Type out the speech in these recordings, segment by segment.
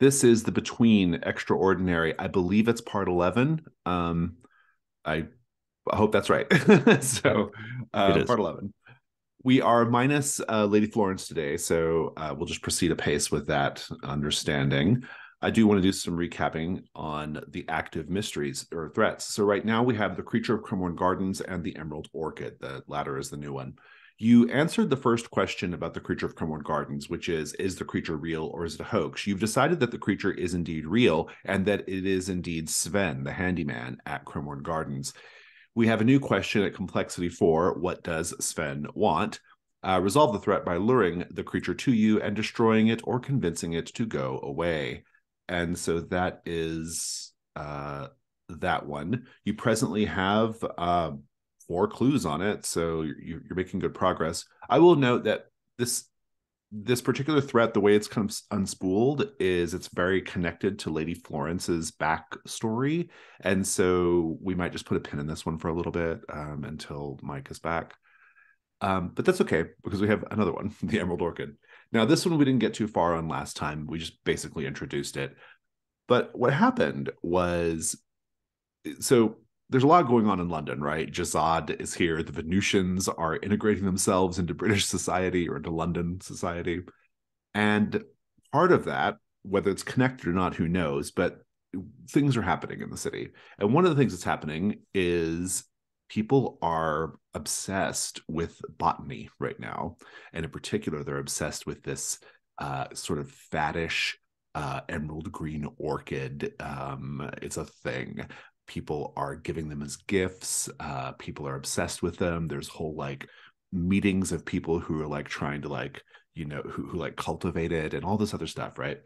This is the Between Extraordinary. I believe it's part 11. I hope that's right. Yep, So, it is. part 11. We are minus Lady Florence today, so we'll just proceed apace with that understanding. I do want to do some recapping on the active mysteries or threats. So right now we have the Creature of Cremorne Gardens and the Emerald Orchid. The latter is the new one. You answered the first question about the Creature of Cremorne Gardens, which is the creature real or is it a hoax? You've decided that the creature is indeed real and that it is indeed Sven, the handyman at Cremorne Gardens. We have a new question at complexity 4. What does Sven want? Resolve the threat by luring the creature to you and destroying it or convincing it to go away. And so that is that one. You presently have 4 clues on it, so you're making good progress. I will note that this particular threat, the way it's kind of unspooled, is it's very connected to Lady Florence's backstory, and so we might just put a pin in this one for a little bit until Mike is back. But that's okay because we have another one, the Emerald Orchid. Now, this one we didn't get too far on last time. We just basically introduced it. But what happened was, so there's a lot going on in London, right? Jazad is here. The Venusians are integrating themselves into British society or into London society. And part of that, whether it's connected or not, who knows, but things are happening in the city. And one of the things that's happening is people are obsessed with botany right now. And in particular, they're obsessed with this sort of faddish emerald green orchid. It's a thing. People are giving them as gifts. People are obsessed with them. There's whole like meetings of people who are like trying to like who like cultivate it and all this other stuff, right?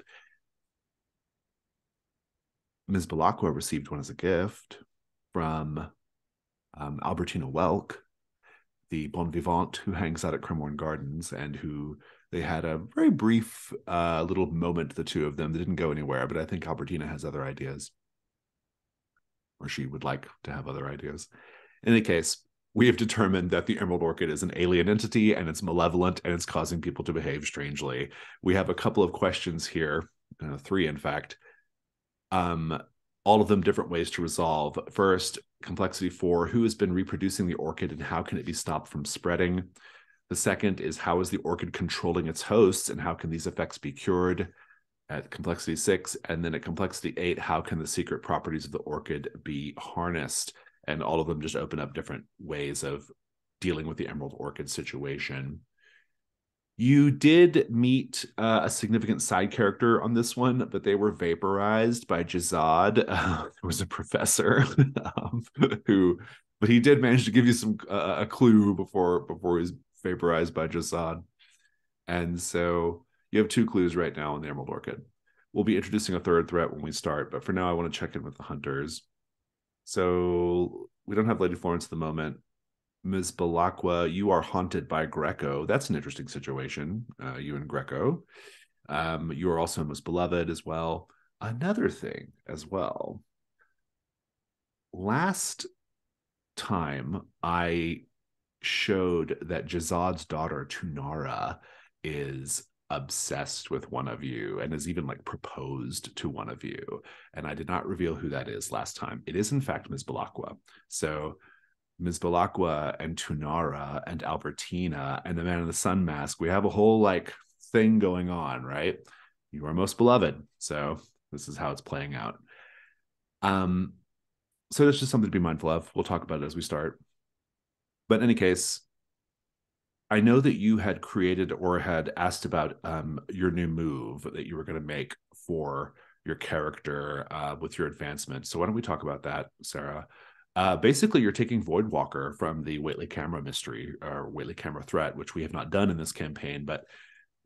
Ms. Balakwa received one as a gift from Albertina Welk, the bon vivant who hangs out at Cremorne Gardens and who they had a very brief little moment, the two of them, that didn't go anywhere. But I think Albertina has other ideas, or she would like to have other ideas. In any case, we have determined that the Emerald Orchid is an alien entity and it's malevolent and it's causing people to behave strangely. We have a couple of questions here, 3 in fact, all of them different ways to resolve. First, complexity 4, who has been reproducing the orchid and how can it be stopped from spreading? The second is how is the orchid controlling its hosts and how can these effects be cured? At complexity 6, and then at complexity 8, how can the secret properties of the orchid be harnessed? And all of them just open up different ways of dealing with the Emerald Orchid situation. You did meet a significant side character on this one, but they were vaporized by Jazad, who was a professor, um, who, but he did manage to give you some a clue before he was vaporized by Jazad. And so you have 2 clues right now on the Emerald Orchid. We'll be introducing a third threat when we start, but for now, I want to check in with the hunters. So we don't have Lady Florence at the moment. Ms. Balakwa, you are haunted by Greco. That's an interesting situation, you and Greco. You are also most beloved as well. Another thing as well. Last time I showed that Jazad's daughter, Tunara, is obsessed with one of you and has even like proposed to one of you. And I did not reveal who that is last time. It is, in fact, Ms. Balakwa. So Ms. Balakwa and Tunara and Albertina and the Man in the Sun mask, we have a whole like thing going on, right? You are most beloved. So this is how it's playing out. Um, so that's just something to be mindful of. We'll talk about it as we start. But in any case, I know that you had created or had asked about your new move that you were going to make for your character with your advancement. So why don't we talk about that, Sarah? Basically, you're taking Voidwalker from the Waitley Camera mystery or Waitley Camera threat, which we have not done in this campaign. But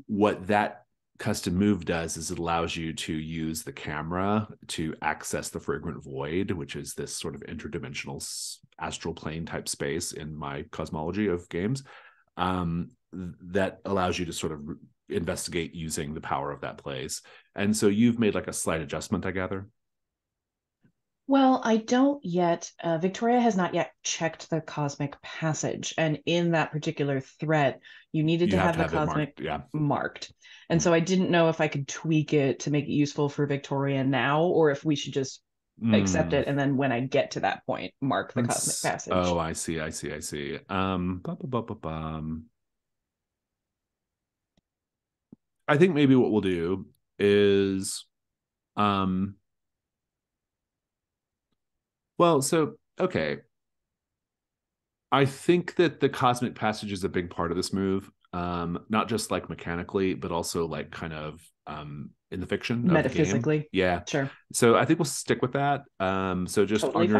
what that custom move does is it allows you to use the camera to access the Fragrant Void, which is this sort of interdimensional astral plane type space in my cosmology of games. That allows you to sort of investigate using the power of that place. And so you've made like a slight adjustment, I gather. Well, I don't yet. Victoria has not yet checked the cosmic passage. And in that particular threat, you needed You to have have to the have it cosmic marked. Yeah. marked. And so I didn't know if I could tweak it to make it useful for Victoria now, or if we should just accept Mm, it. And then when I get to that point, mark the cosmic oh, passage. I see. I see. I see. I think maybe what we'll do is, um, well, so, okay. I think that the cosmic passage is a big part of this move. Not just like mechanically, but also like kind of in the fiction of the game. Metaphysically. Yeah. Sure. So I think we'll stick with that. So just Totally fine.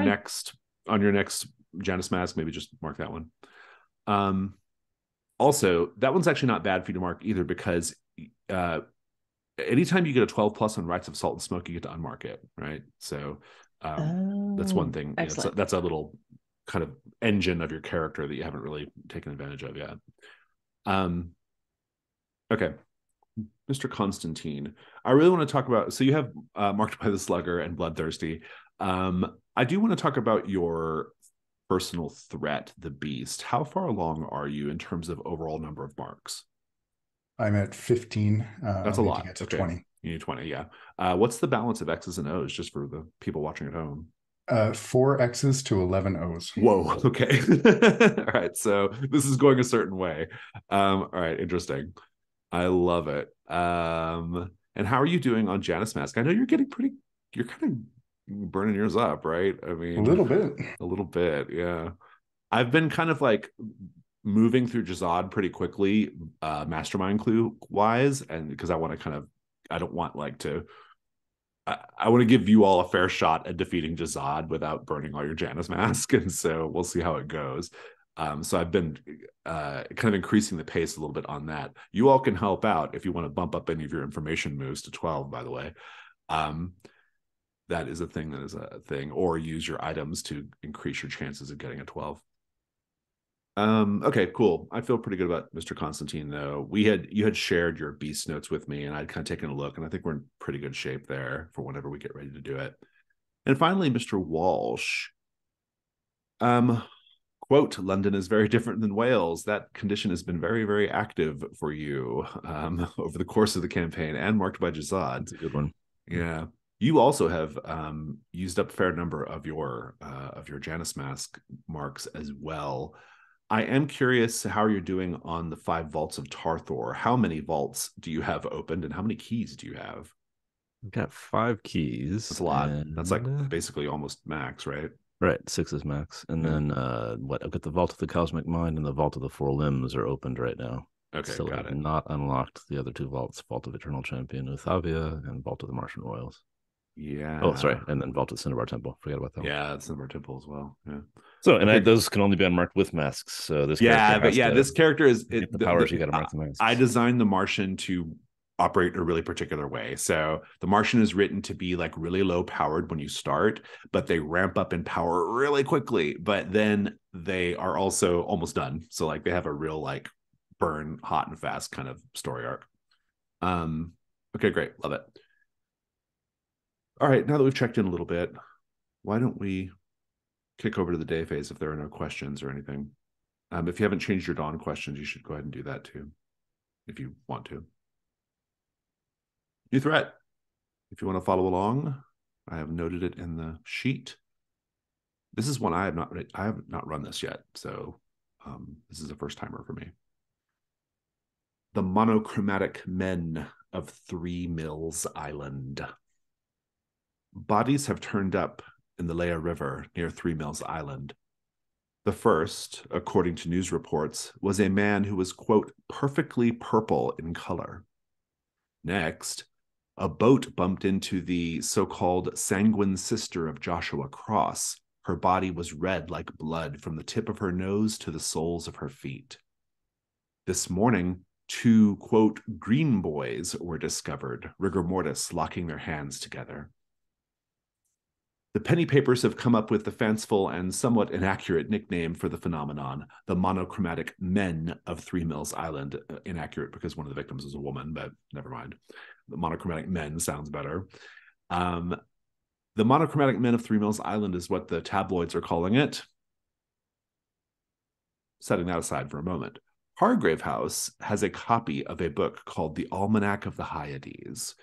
on your next Janus mask, maybe just mark that one. Um, Also, that one's actually not bad for you to mark either because uh anytime you get a 12 plus on Rites of Salt and Smoke, you get to unmark it, right? So that's one Oh, thing. You know, excellent. that's a little kind of engine of your character that you haven't really taken advantage of yet. Um, okay, Mr. Constantine. I really want to talk about. So you have Marked by the Slugger and Bloodthirsty. I do want to talk about your personal threat, the Beast. How far along are you in terms of overall number of marks? I'm at 15. That's I'll a need to lot. get to Okay. 20. You need 20, yeah. What's the balance of X's and O's just for the people watching at home? 4 X's to 11 O's. Whoa, okay. All right. So this is going a certain way. All right, interesting. I love it. And how are you doing on Janus Mask? I know you're kind of burning yours up, right? I A mean, little bit. a little bit, yeah. I've been kind of like moving through Jazad pretty quickly, mastermind clue wise, and because I don't want like to I want to give you all a fair shot at defeating Jazad without burning all your Janus mask, and so we'll see how it goes. So I've been kind of increasing the pace a little bit on that. You all can help out if you want to bump up any of your information moves to 12, by the way. Um, that is a thing that is a thing, or use your items to increase your chances of getting a 12. Okay, cool. I feel pretty good about Mr. Constantine, though. You had shared your beast notes with me, and I'd kind of taken a look, and I think we're in pretty good shape there for whenever we get ready to do it. And finally, Mr. Walsh. Um, Quote, London is very different than Wales. That condition has been very, very active for you over the course of the campaign and marked by Jazad. That's a good one. Yeah. You also have used up a fair number of your Janus mask marks as well. I am curious how you're doing on the 5 vaults of Tarthor. How many vaults do you have opened, and how many keys do you have? I've got 5 keys. That's a lot. And, That's like basically almost max, right? right, 6 is max. And then I've got the Vault of the Cosmic Mind and the Vault of the Four Limbs are opened right now. Okay, Still got it. Not unlocked the other 2 vaults, Vault of Eternal Champion Uthavia and Vault of the Martian Royals. Yeah. Oh, sorry. And then Vault of Cinnabar Temple. Forget about that. Yeah, it's Cinnabar Temple as well. Yeah. So, and those can only be unmarked with masks. So this this character is the powers you got to mark the masks. I designed the Martian to operate in a really particular way. So the Martian is written to be like really low powered when you start, but they ramp up in power really quickly. But then they are also almost done. So like they have a real like burn hot and fast kind of story arc. Okay, great. Love it. All right, now that we've checked in a little bit, why don't we kick over to the day phase if there are no questions or anything? If you haven't changed your dawn questions, you should go ahead and do that too, if you want to. New threat. If you want to follow along, I have noted it in the sheet. This is one I have not run this yet, so this is a first timer for me. The monochromatic men of 3 Mills Island. Bodies have turned up in the Leia River near 3 Mills Island. The first, according to news reports, was a man who was, quote, perfectly purple in color. Next, a boat bumped into the so-called sanguine sister of Joshua Cross. Her body was red like blood from the tip of her nose to the soles of her feet. This morning, 2, quote, green boys were discovered, rigor mortis locking their hands together. The penny papers have come up with the fanciful and somewhat inaccurate nickname for the phenomenon, the monochromatic men of 3 Mills Island. Inaccurate because one of the victims is a woman, but never mind. The monochromatic men sounds better. The Monochromatic Men of Three Mills Island is what the tabloids are calling it. Setting that aside for a moment, Hargrave House has a copy of a book called The Almanac of the Hyades.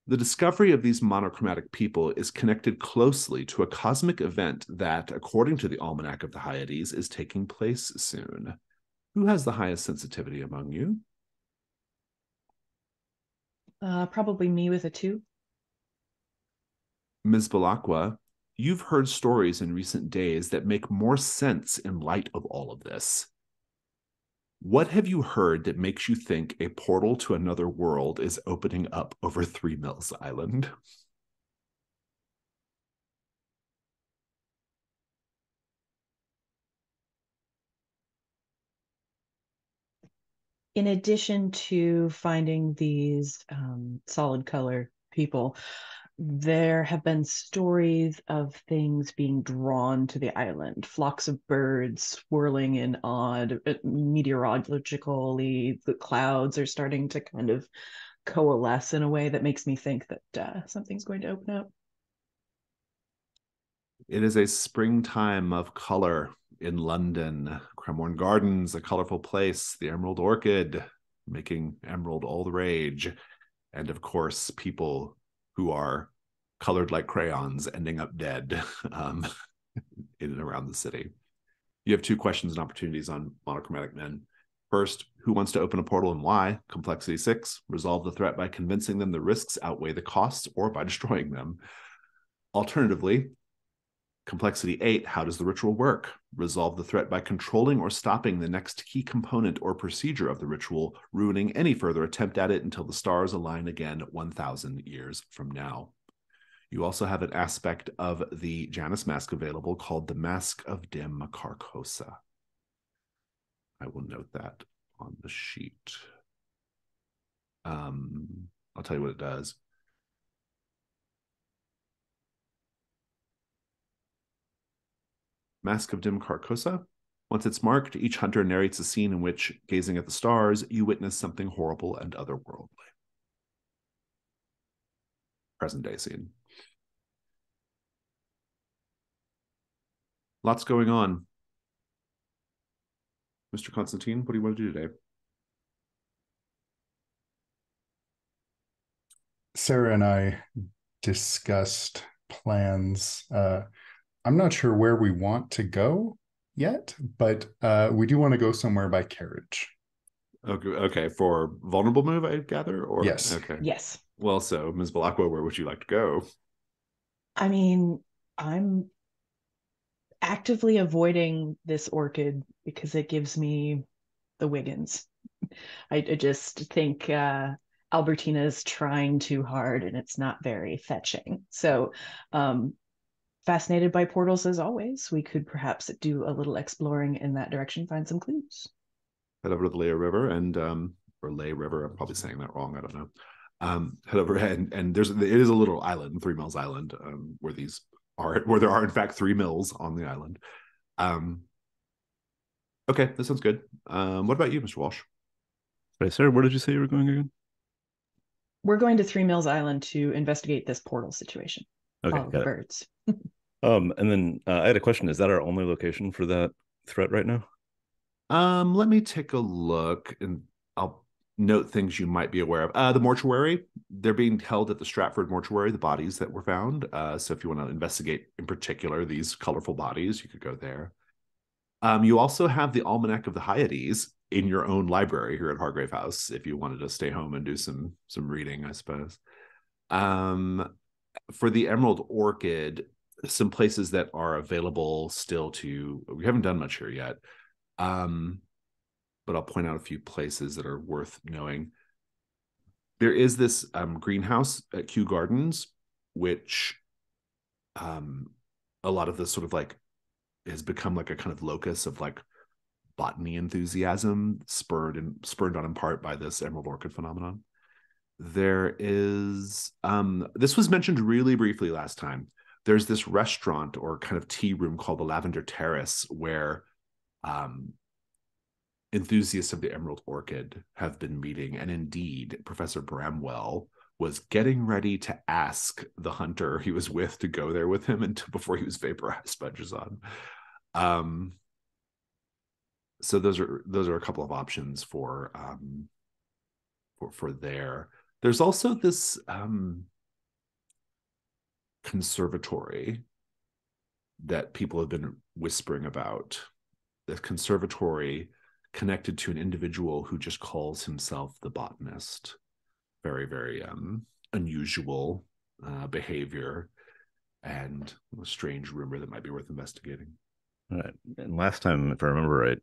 The discovery of these monochromatic people is connected closely to a cosmic event that, according to the Almanac of the Hyades, is taking place soon. Who has the highest sensitivity among you? Probably me with a 2. Ms. Balakwa, you've heard stories in recent days that make more sense in light of all of this. What have you heard that makes you think a portal to another world is opening up over Three Mills Island? In addition to finding these solid color people, there have been stories of things being drawn to the island, flocks of birds swirling in odd, meteorologically, the clouds are starting to kind of coalesce in a way that makes me think that something's going to open up. It is a springtime of color in London. Cremorne Gardens, a colorful place, the Emerald Orchid, making emerald all the rage. And of course, people who are colored like crayons ending up dead in and around the city. You have 2 questions and opportunities on Monochromatic Men. First, who wants to open a portal and why? Complexity 6, resolve the threat by convincing them the risks outweigh the costs or by destroying them. Alternatively, Complexity 8, how does the ritual work? Resolve the threat by controlling or stopping the next key component or procedure of the ritual, ruining any further attempt at it until the stars align again 1,000 years from now. You also have an aspect of the Janus mask available called the Mask of Dim Carcosa. I will note that on the sheet. I'll tell you what it does. Mask of Dim Carcosa. Once it's marked, each hunter narrates a scene in which, gazing at the stars, you witness something horrible and otherworldly. Present day scene. Lots going on. Mr. Constantine, what do you want to do today? Sarah and I discussed plans. I'm not sure where we want to go yet, but we do want to go somewhere by carriage. Okay, for vulnerable move, I gather? Or Yes. Okay. Yes. Well, so Ms. Balakwa, where would you like to go? I mean, I'm actively avoiding this orchid because it gives me the Wiggins. I just think Albertina's trying too hard and it's not very fetching. So, fascinated by portals as always. We could perhaps do a little exploring in that direction, find some clues. Head over to the Leia River and or Lay River. I'm probably saying that wrong. I don't know. Head over and it is a little island, Three Mills Island, where there are in fact 3 mills on the island. Okay, that sounds good. What about you, Mr. Walsh? Hey, Sarah, where did you say you were going again? We're going to Three Mills Island to investigate this portal situation. Okay, Follow the birds. And then I had a question. Is that our only location for that threat right now? Let me take a look and I'll note things you might be aware of. The mortuary, they're being held at the Stratford mortuary, the bodies that were found. So if you want to investigate in particular these colorful bodies, you could go there. You also have the Almanac of the Hyades in your own library here at Hargrave House if you wanted to stay home and do some reading, I suppose. For the Emerald Orchid, some places that are available still we haven't done much here yet. But I'll point out a few places that are worth knowing. There is this greenhouse at Kew Gardens, which a lot of this sort of like has become like a kind of locus of like botany enthusiasm, spurred on in part by this Emerald Orchid phenomenon. There is this was mentioned really briefly last time. There's this restaurant or kind of tea room called the Lavender Terrace where enthusiasts of the Emerald Orchid have been meeting, and indeed Professor Bramwell was getting ready to ask the hunter he was with to go there with him until before he was vaporized by Jazad. So those are a couple of options for there. There's also this conservatory that people have been whispering about. The conservatory connected to an individual who just calls himself the botanist. Very, very unusual behavior, and a strange rumor that might be worth investigating. All right. And last time, if I remember right,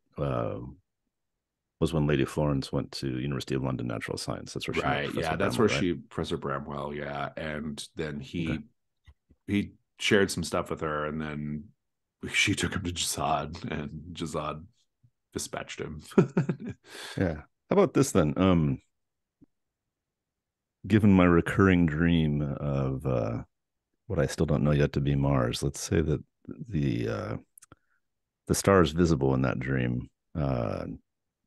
was when Lady Florence went to University of London Natural Science. That's where she met Professor that's Bramwell, where right? Professor Bramwell, yeah. And then he shared some stuff with her, and then she took him to Jazad, and Jazad dispatched him. Yeah. How about this then? Given my recurring dream of what I still don't know yet to be Mars, let's say that the stars visible in that dream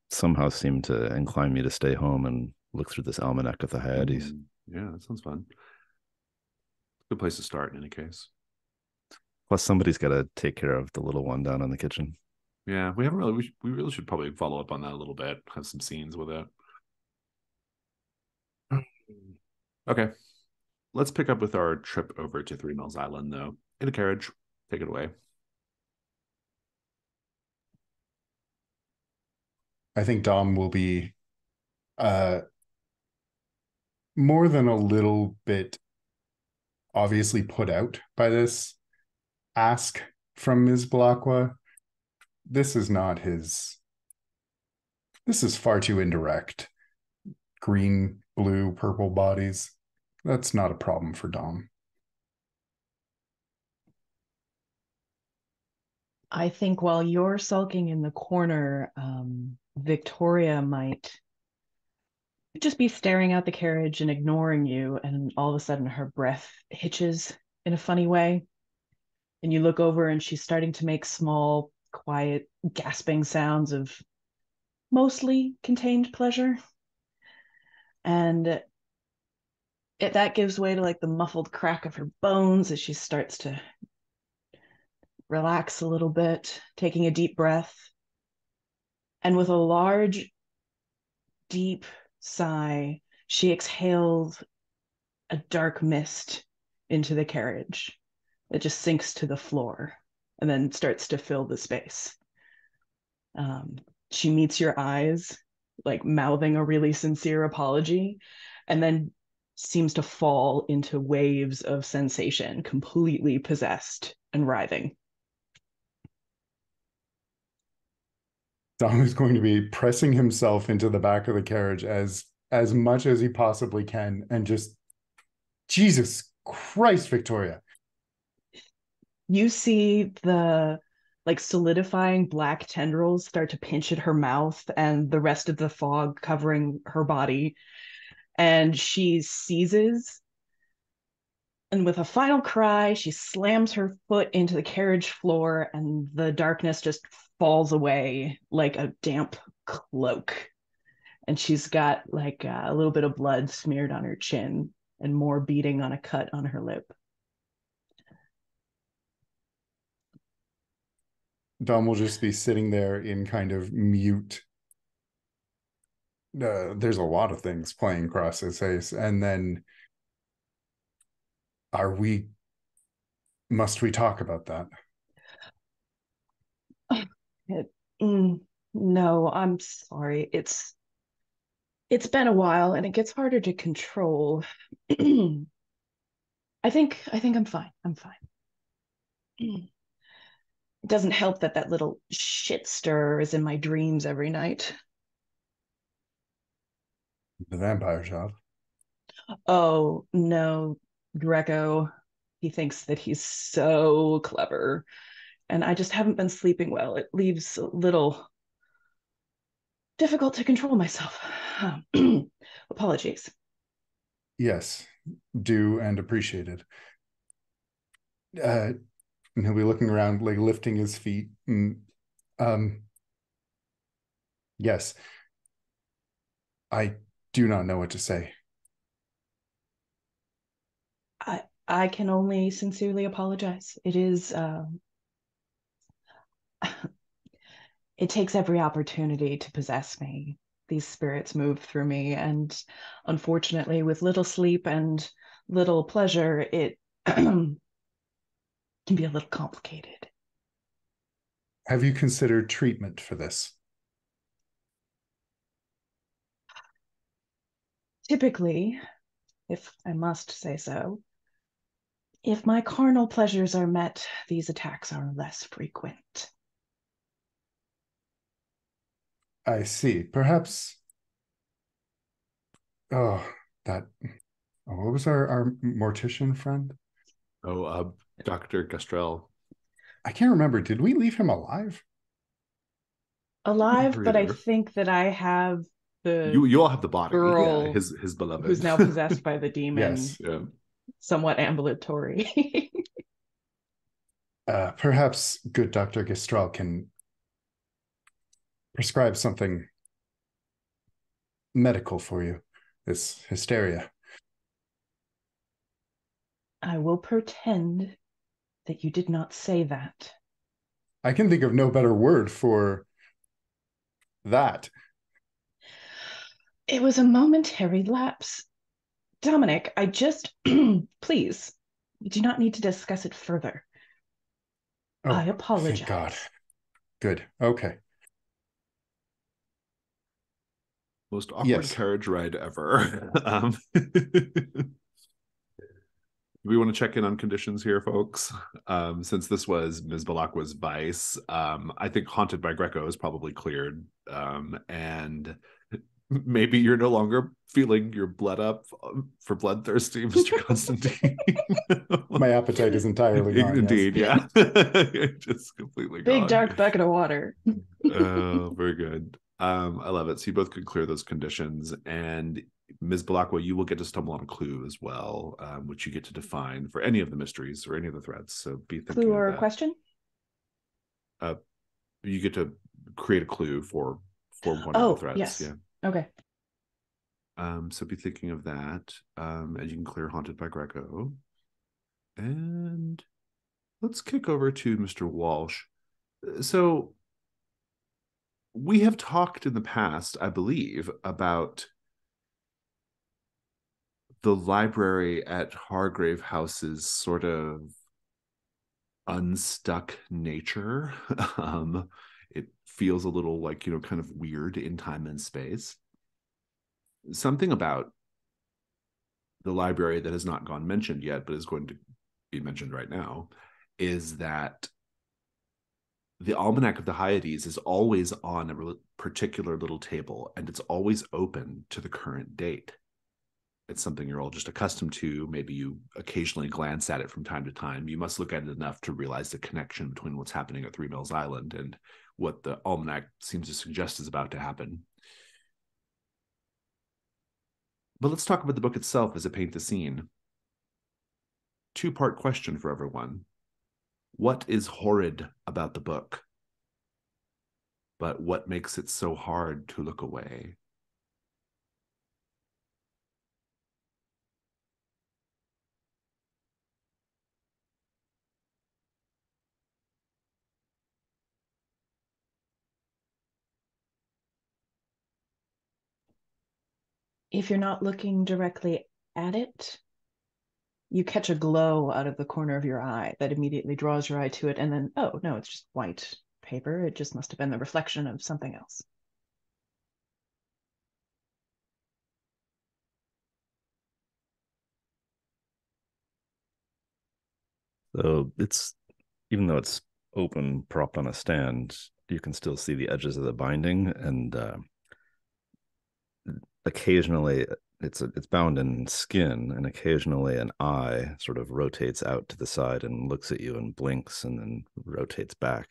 somehow seem to incline me to stay home and look through this almanac of the Hyades. Yeah, that sounds fun. Good place to start in any case. Plus, somebody's got to take care of the little one down in the kitchen. Yeah, we haven't really. We really should probably follow up on that a little bit. Have some scenes with it. Okay, let's pick up with our trip over to Three Mills Island, though. In a carriage. Take it away. I think Dom will be more than a little bit obviously put out by this ask from Ms. Blacqua. This is not his. This is far too indirect. Green, blue, purple bodies. That's not a problem for Dom. I think while you're sulking in the corner, Victoria might just be staring out the carriage and ignoring you, and all of a sudden her breath hitches in a funny way. And you look over and she's starting to make small, quiet, gasping sounds of mostly contained pleasure. And that gives way to like the muffled crack of her bones as she starts to relax a little bit, taking a deep breath. And with a large, deep sigh, she exhales a dark mist into the carriage. It just sinks to the floor and then starts to fill the space. She meets your eyes, like mouthing a really sincere apology, and then seems to fall into waves of sensation, completely possessed and writhing. Dom is going to be pressing himself into the back of the carriage as much as he possibly can, and just, Jesus Christ, Victoria. You see the like solidifying black tendrils start to pinch at her mouth and the rest of the fog covering her body. And she seizes. And with a final cry, she slams her foot into the carriage floor, and the darkness just falls away like a damp cloak. And she's got like a little bit of blood smeared on her chin and more beading on a cut on her lip. Dom will just be sitting there in kind of mute. There's a lot of things playing across his face. And then, must we talk about that? No, I'm sorry. It's been a while and it gets harder to control. I think I'm fine. I'm fine. It doesn't help that little shit stir is in my dreams every night. The vampire job. Oh, no, Greco. He thinks that he's so clever. And I just haven't been sleeping well. It leaves a little difficult to control myself. Apologies. Yes, due and appreciated. And he'll be looking around, like lifting his feet. And, yes, I do not know what to say. I can only sincerely apologize. It is it takes every opportunity to possess me. These spirits move through me, and unfortunately, with little sleep and little pleasure, it can be a little complicated. Have you considered treatment for this? Typically, if I must say so, if my carnal pleasures are met, these attacks are less frequent. I see. Perhaps. Oh, that. Oh, what was our mortician friend? Oh, Dr. Gastrell. I can't remember. Did we leave him alive? Alive, but I Either. think that I have the You all have the body. girl Yeah, his beloved. who's now possessed by the demon, Yes. Yeah. somewhat ambulatory. Perhaps good Dr. Gistral can prescribe something medical for you. This hysteria. I will pretend that you did not say that. I can think of no better word for that. It was a momentary lapse. Dominic, I just, please, we do not need to discuss it further. Oh, I thank God. apologize. Good. Okay. Most awkward Yes. carriage ride ever. We want to check in on conditions here, folks. Since this was Ms. Balakwa's vice, I think Haunted by Greco is probably cleared. And maybe you're no longer feeling your blood up for bloodthirsty, Mr. Constantine. My appetite is entirely gone. Indeed, yes. yeah. Just completely Big gone. dark bucket of water. Oh, very good. I love it. So you both could clear those conditions, and Ms. Balakwa, you will get to stumble on a clue as well, which you get to define for any of the mysteries or any of the threats. So be thinking Clue of or that. question? You get to create a clue for one of Oh, the threats. yes. Yeah. Okay. So be thinking of that, and you can clear Haunted by Greco. And let's kick over to Mr. Walsh. So we have talked in the past, I believe, about the library at Hargrave House's sort of unstuck nature. It feels a little like, kind of weird in time and space. Something about the library that has not gone mentioned yet, but is going to be mentioned right now, is that the Almanac of the Hyades is always on a particular little table, and it's always open to the current date. It's something you're all just accustomed to. Maybe you occasionally glance at it from time to time. You must look at it enough to realize the connection between what's happening at Three Mills Island and what the Almanac seems to suggest is about to happen. But let's talk about the book itself as it paints the scene. Two-part question for everyone. What is horrid about the book? But what makes it so hard to look away? If you're not looking directly at it, you catch a glow out of the corner of your eye that immediately draws your eye to it, and then, oh, no, it's just white paper. It just must have been the reflection of something else. So it's, even though it's open, propped on a stand, you can still see the edges of the binding, and occasionally it's bound in skin, and occasionally an eye sort of rotates out to the side and looks at you and blinks and then rotates back.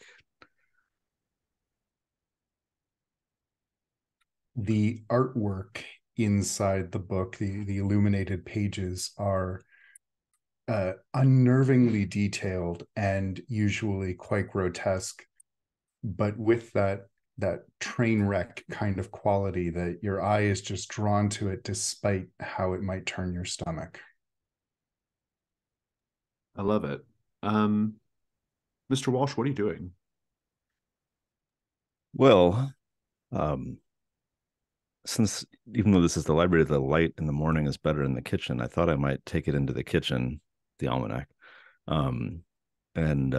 The artwork inside the book, the illuminated pages, are unnervingly detailed and usually quite grotesque, but with that train wreck kind of quality that your eye is just drawn to it despite how it might turn your stomach. I love it. Mr. Walsh, what are you doing? Well, um, since even though this is the library, the light in the morning is better in the kitchen. I thought I might take it into the kitchen, the almanac, um, and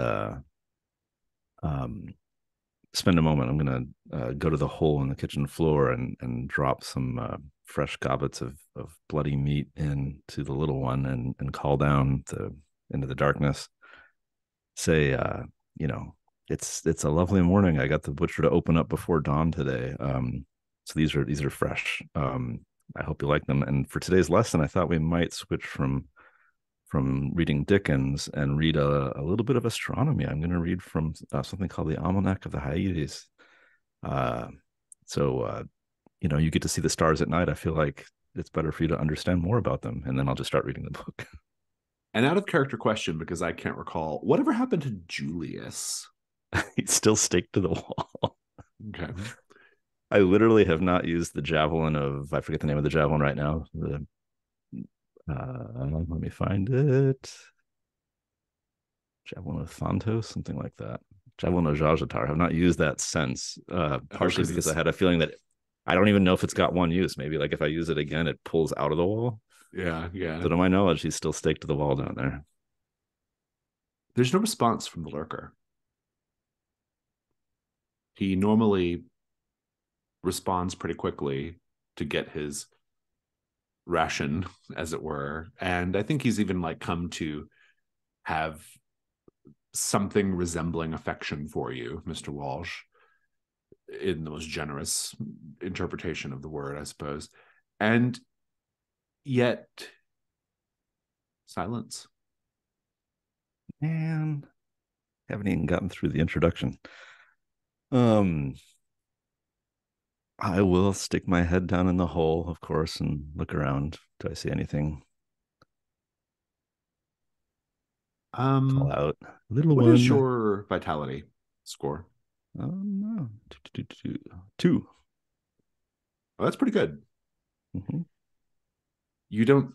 um, spend a moment. I'm gonna go to the hole in the kitchen floor and drop some fresh gobbets of bloody meat into the little one and call down into the darkness. Say, you know, it's a lovely morning. I got the butcher to open up before dawn today. So these are fresh. I hope you like them. And for today's lesson, I thought we might switch from reading Dickens and read a little bit of astronomy. I'm going to read from something called the Almanac of the Hyades. Uh, so you get to see the stars at night. I feel like it's better for you to understand more about them, and then I'll just start reading the book. An out of character question, because I can't recall, whatever happened to Julius? He's still staked to the wall. Okay. I literally have not used the javelin of, I forget the name of the javelin right now. Let me find it. Javelin of Thontos, something like that. Javelin of Jajatar. I have not used that since, partially because I had a feeling that I don't even know if it's got one use. Maybe like if I use it again, it pulls out of the wall. Yeah. But to my knowledge, he's still staked to the wall down there. There's no response from the lurker. He normally responds pretty quickly to get his ration, as it were. And I think he's even like come to have something resembling affection for you, Mr. Walsh, in the most generous interpretation of the word, I suppose. And yet, silence. Man, haven't even gotten through the introduction. I will stick my head down in the hole, of course, and look around. Do I see anything? Call out, little what one. is your vitality score? Oh no, two. Oh, that's pretty good. Mm-hmm. You don't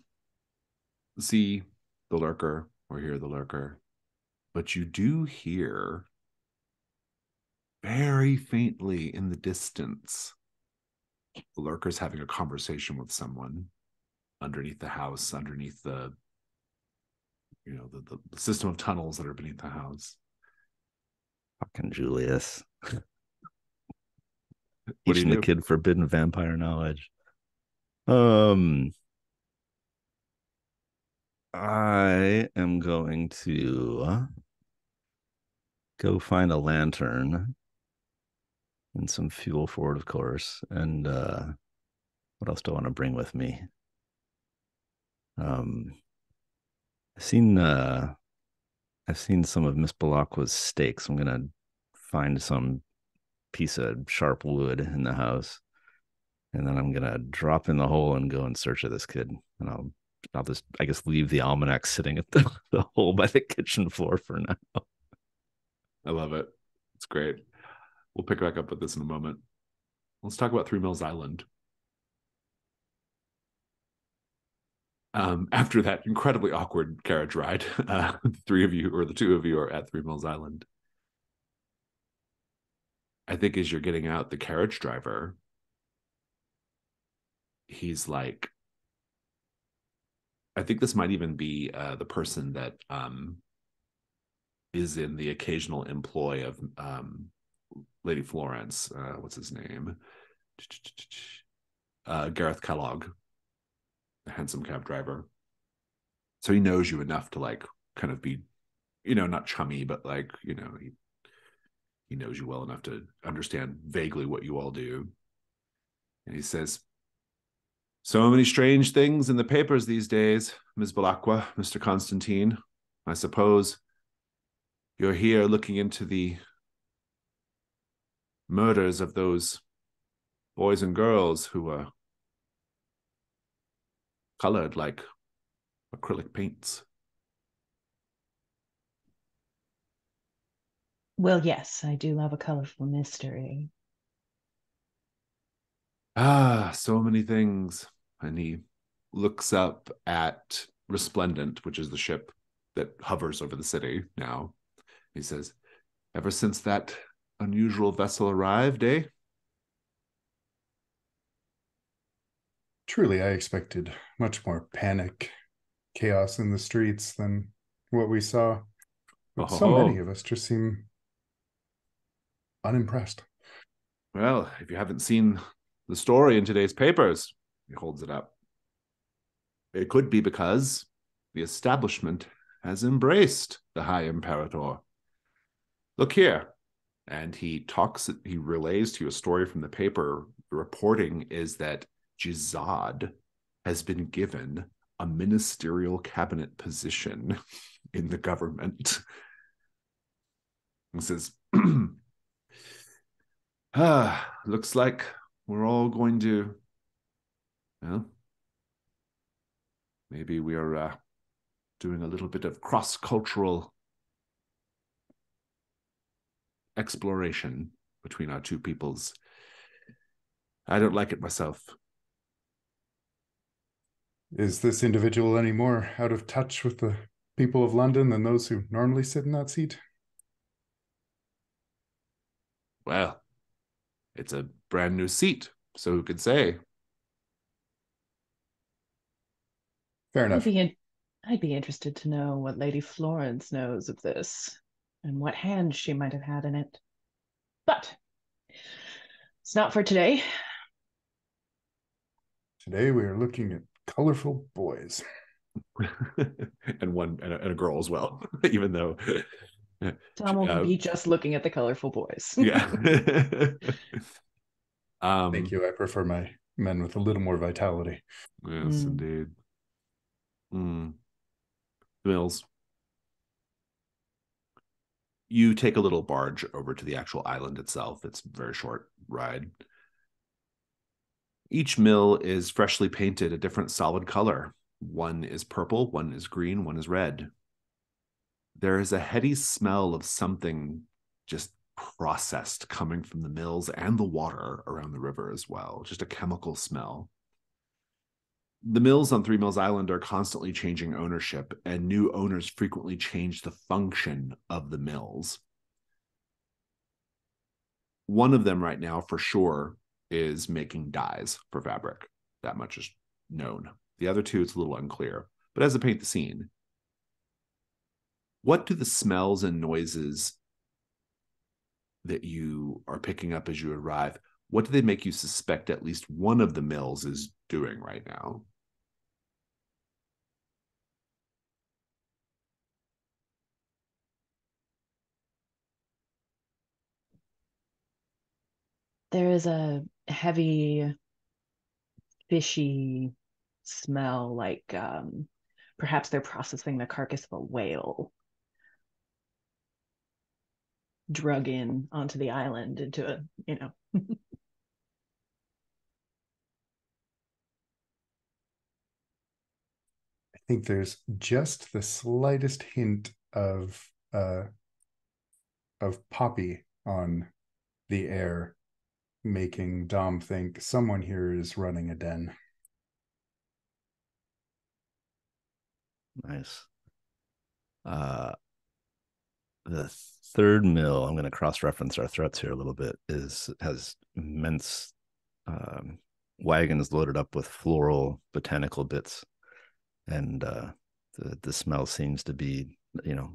see the lurker or hear the lurker, but you do hear very faintly in the distance the lurker's having a conversation with someone underneath the house, underneath the the system of tunnels that are beneath the house. Fucking Julius. What do Teaching you the do? kid forbidden vampire knowledge. I am going to go find a lantern and some fuel for it, of course. And what else do I want to bring with me? Um, I've seen uh, I've seen some of Miss Belacqua's steaks. I'm gonna find some piece of sharp wood in the house, and then I'm gonna drop in the hole and go in search of this kid. And I'll just, I guess, leave the almanac sitting at the hole by the kitchen floor for now. I love it. It's great. We'll pick back up with this in a moment. Let's talk about Three Mills Island. After that incredibly awkward carriage ride, the three of you, or the two of you, are at Three Mills Island. I think as you're getting out, the carriage driver, he's like, I think this might even be the person that is in the occasional employ of Lady Florence. What's his name? Gareth Kellogg, the handsome cab driver. So he knows you enough to like kind of be, not chummy, but like, he knows you well enough to understand vaguely what you all do. And he says, so many strange things in the papers these days, Ms. Belacqua, Mr. Constantine. I suppose you're here looking into the murders of those boys and girls who were colored like acrylic paints. Well, yes, I do love a colorful mystery. Ah, so many things. And he looks up at Resplendent, which is the ship that hovers over the city now. He says, ever since that unusual vessel arrived, eh? Truly, I expected much more panic, chaos in the streets than what we saw. But so many of us just seem unimpressed. Well, if you haven't seen the story in today's papers, he holds it up. It could be because the establishment has embraced the High Imperator. Look here. And he relays to you a story from the paper. The reporting is that Jizad has been given a ministerial cabinet position in the government. He says, looks like we're all going to, well, maybe we are doing a little bit of cross-cultural exploration between our two peoples. I don't like it myself. Is this individual any more out of touch with the people of London than those who normally sit in that seat? Well, it's a brand new seat, so who could say? Fair enough. I'd be interested to know what Lady Florence knows of this and what hand she might have had in it. But it's not for today. Today we are looking at colorful boys. and a girl as well, even though Tom will be just looking at the colorful boys. Yeah. Thank you. I prefer my men with a little more vitality. Yes, indeed. Mills. You take a little barge over to the actual island itself. It's a very short ride. Each mill is freshly painted a different solid color. One is purple, one is green, one is red. There is a heady smell of something just processed coming from the mills and the water around the river as well. Just a chemical smell. The mills on Three Mills Island are constantly changing ownership, and new owners frequently change the function of the mills. One of them right now, for sure, is making dyes for fabric. That much is known. The other two, it's a little unclear. But as I paint the scene, what do the smells and noises that you are picking up as you arrive, what do they make you suspect at least one of the mills is doing right now? There is a heavy, fishy smell, like perhaps they're processing the carcass of a whale drug in onto the island into a, I think there's just the slightest hint of poppy on the air, making Dom think someone here is running a den. Nice. The third mill, I'm going to cross-reference our threats here a little bit, has immense wagons loaded up with floral botanical bits, and the smell seems to be,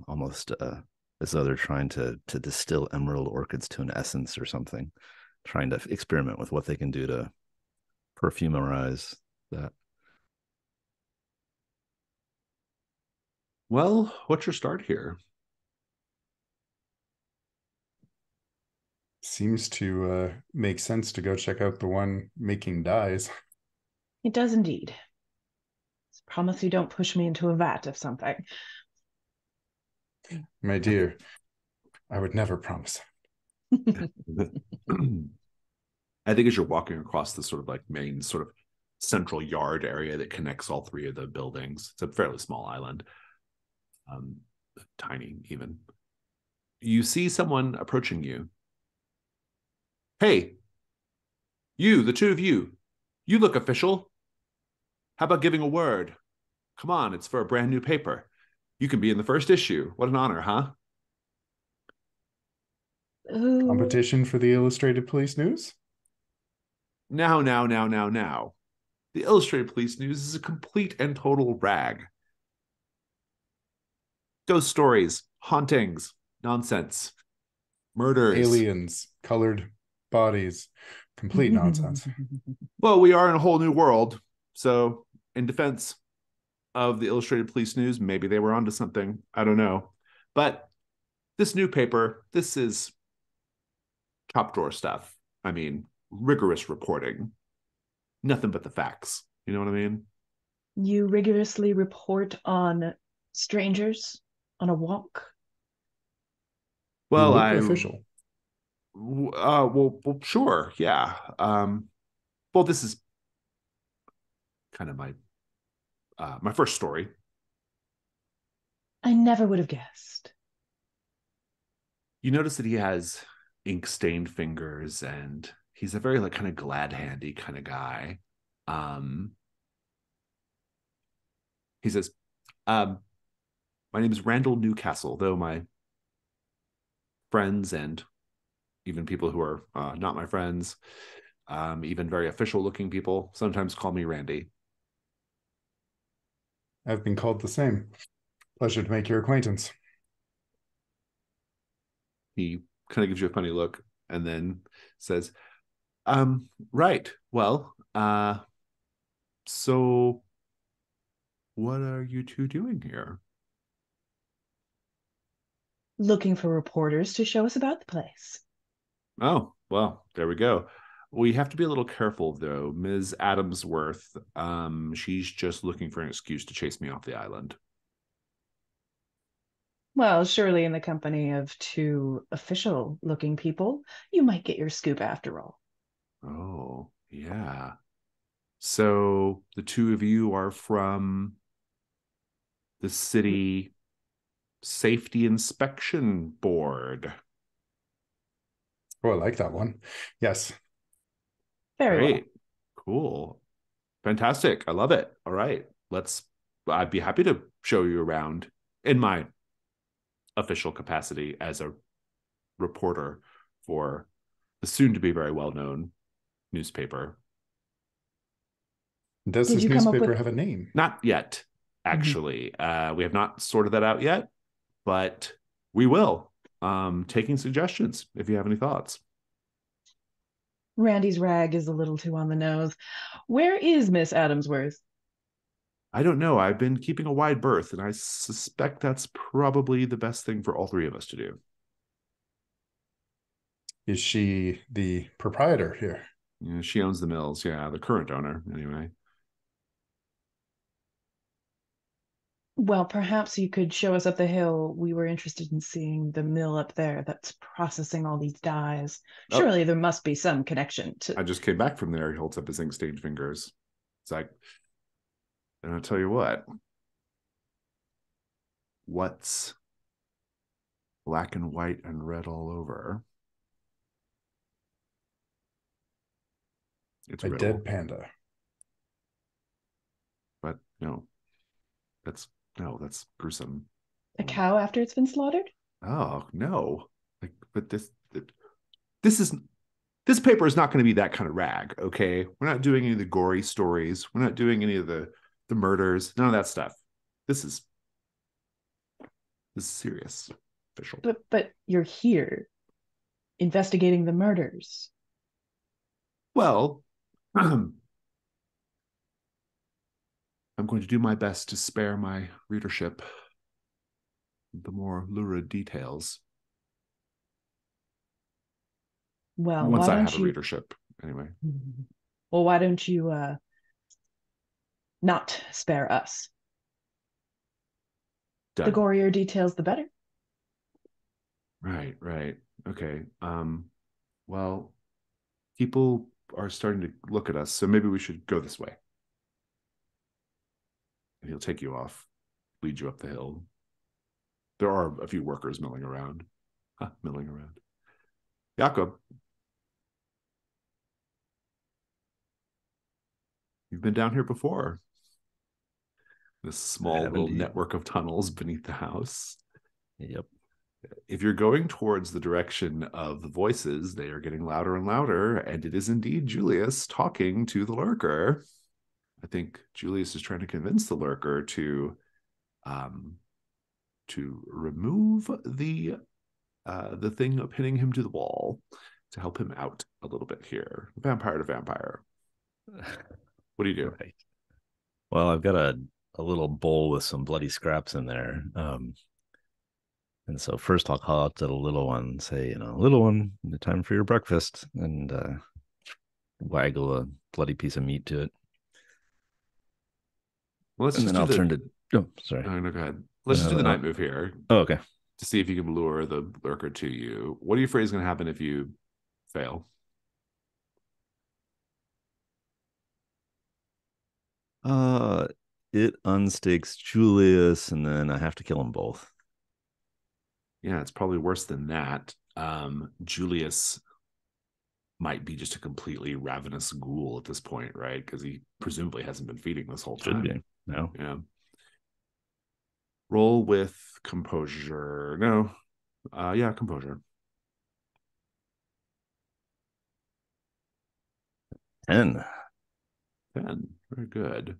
almost as though they're trying to distill emerald orchids to an essence or something, trying to experiment with what they can do to perfumerize that. Well, what's your start here? Seems to make sense to go check out the one making dyes. It does indeed. Promise you don't push me into a vat of something. My dear, I would never promise. I think as you're walking across the sort of like main sort of central yard area that connects all three of the buildings, it's a fairly small island, tiny even. You see someone approaching you. Hey, you, the two of you look official. How about giving a word? Come on, it's for a brand new paper. You can be in the first issue. What an honor, huh? Ooh, Competition for the Illustrated Police News? Now. The Illustrated Police News is a complete and total rag. Ghost stories, hauntings, nonsense, murders. Aliens, colored bodies, complete nonsense. Well, we are in a whole new world. So, in defense of the Illustrated Police News, maybe they were onto something. I don't know. But this new paper, this is top drawer stuff. I mean, rigorous reporting. Nothing but the facts. You know what I mean? You rigorously report on strangers on a walk. You Well, look official. well, sure, yeah. Well, this is kind of my first story. I never would have guessed. You notice that he has ink stained fingers, and he's a very like kind of glad handy kind of guy. He says, "My name is Randall Newcastle, though my friends and even people who are not my friends, even very official looking people, sometimes call me Randy." I've been called the same. Pleasure to make your acquaintance. He kind of gives you a funny look and then says, right. Well, so what are you two doing here? Looking for reporters to show us about the place. Oh, well, there we go. We have to be a little careful, though. Ms. Adamsworth, she's just looking for an excuse to chase me off the island. Well, surely in the company of two official looking people, you might get your scoop after all. Oh, yeah. So the two of you are from the city safety inspection board. Oh, I like that one. Yes. Very well. Great. Cool. Fantastic. I love it. All right. I'd be happy to show you around in my official capacity as a reporter for the soon to be very well known newspaper. Does Did this you come up newspaper with have a name? Not yet, actually. We have not sorted that out yet, but we will. Taking suggestions if you have any thoughts. Randy's rag is a little too on the nose. Where is Miss Adamsworth? I don't know. I've been keeping a wide berth, and I suspect that's probably the best thing for all three of us to do. Is she the proprietor here? Yeah, she owns the mills. Yeah, the current owner, anyway. Well, perhaps you could show us up the hill. We were interested in seeing the mill up there that's processing all these dyes. Oh. Surely there must be some connection to. I just came back from there. He holds up his ink stained fingers. It's like, and I'll tell you what's black and white and red all over? It's A riddle. dead panda. But that's gruesome. A cow after it's been slaughtered? Oh no! Like, but this paper is not going to be that kind of rag. Okay, we're not doing any of the gory stories. We're not doing any of the murders. None of that stuff. This is serious, official. But you're here investigating the murders. Well, I'm going to do my best to spare my readership the more lurid details. Well, Once why I don't have a you readership, anyway. Well, why don't you not spare us? Done. The gorier details, the better. Right. Okay. Well, people are starting to look at us, so maybe we should go this way. And he'll take you off, lead you up the hill. There are a few workers milling around. Jakob, you've been down here before. This small little network of tunnels beneath the house. Yep. If you're going towards the direction of the voices, they are getting louder and louder, and it is indeed Julius talking to the lurker. I think Julius is trying to convince the lurker to remove the thing pinning him to the wall to help him out a little bit here. Vampire to vampire. What do you do? Right. Well, I've got a little bowl with some bloody scraps in there. And so first I'll call out to the little one and say, little one, time for your breakfast, and waggle a bloody piece of meat to it. Well, let's and just then do I'll turn to. Oh, sorry. No, go ahead. Let's just do the night move here. Oh, okay. To see if you can lure the lurker to you. What are you afraid is going to happen if you fail? It unstakes Julius, and then I have to kill them both. Yeah, it's probably worse than that. Julius might be just a completely ravenous ghoul at this point, right? Because he presumably hasn't been feeding this whole time. Should be. No. Yeah. Roll with composure. No. Yeah, composure. 10. 10. Very good.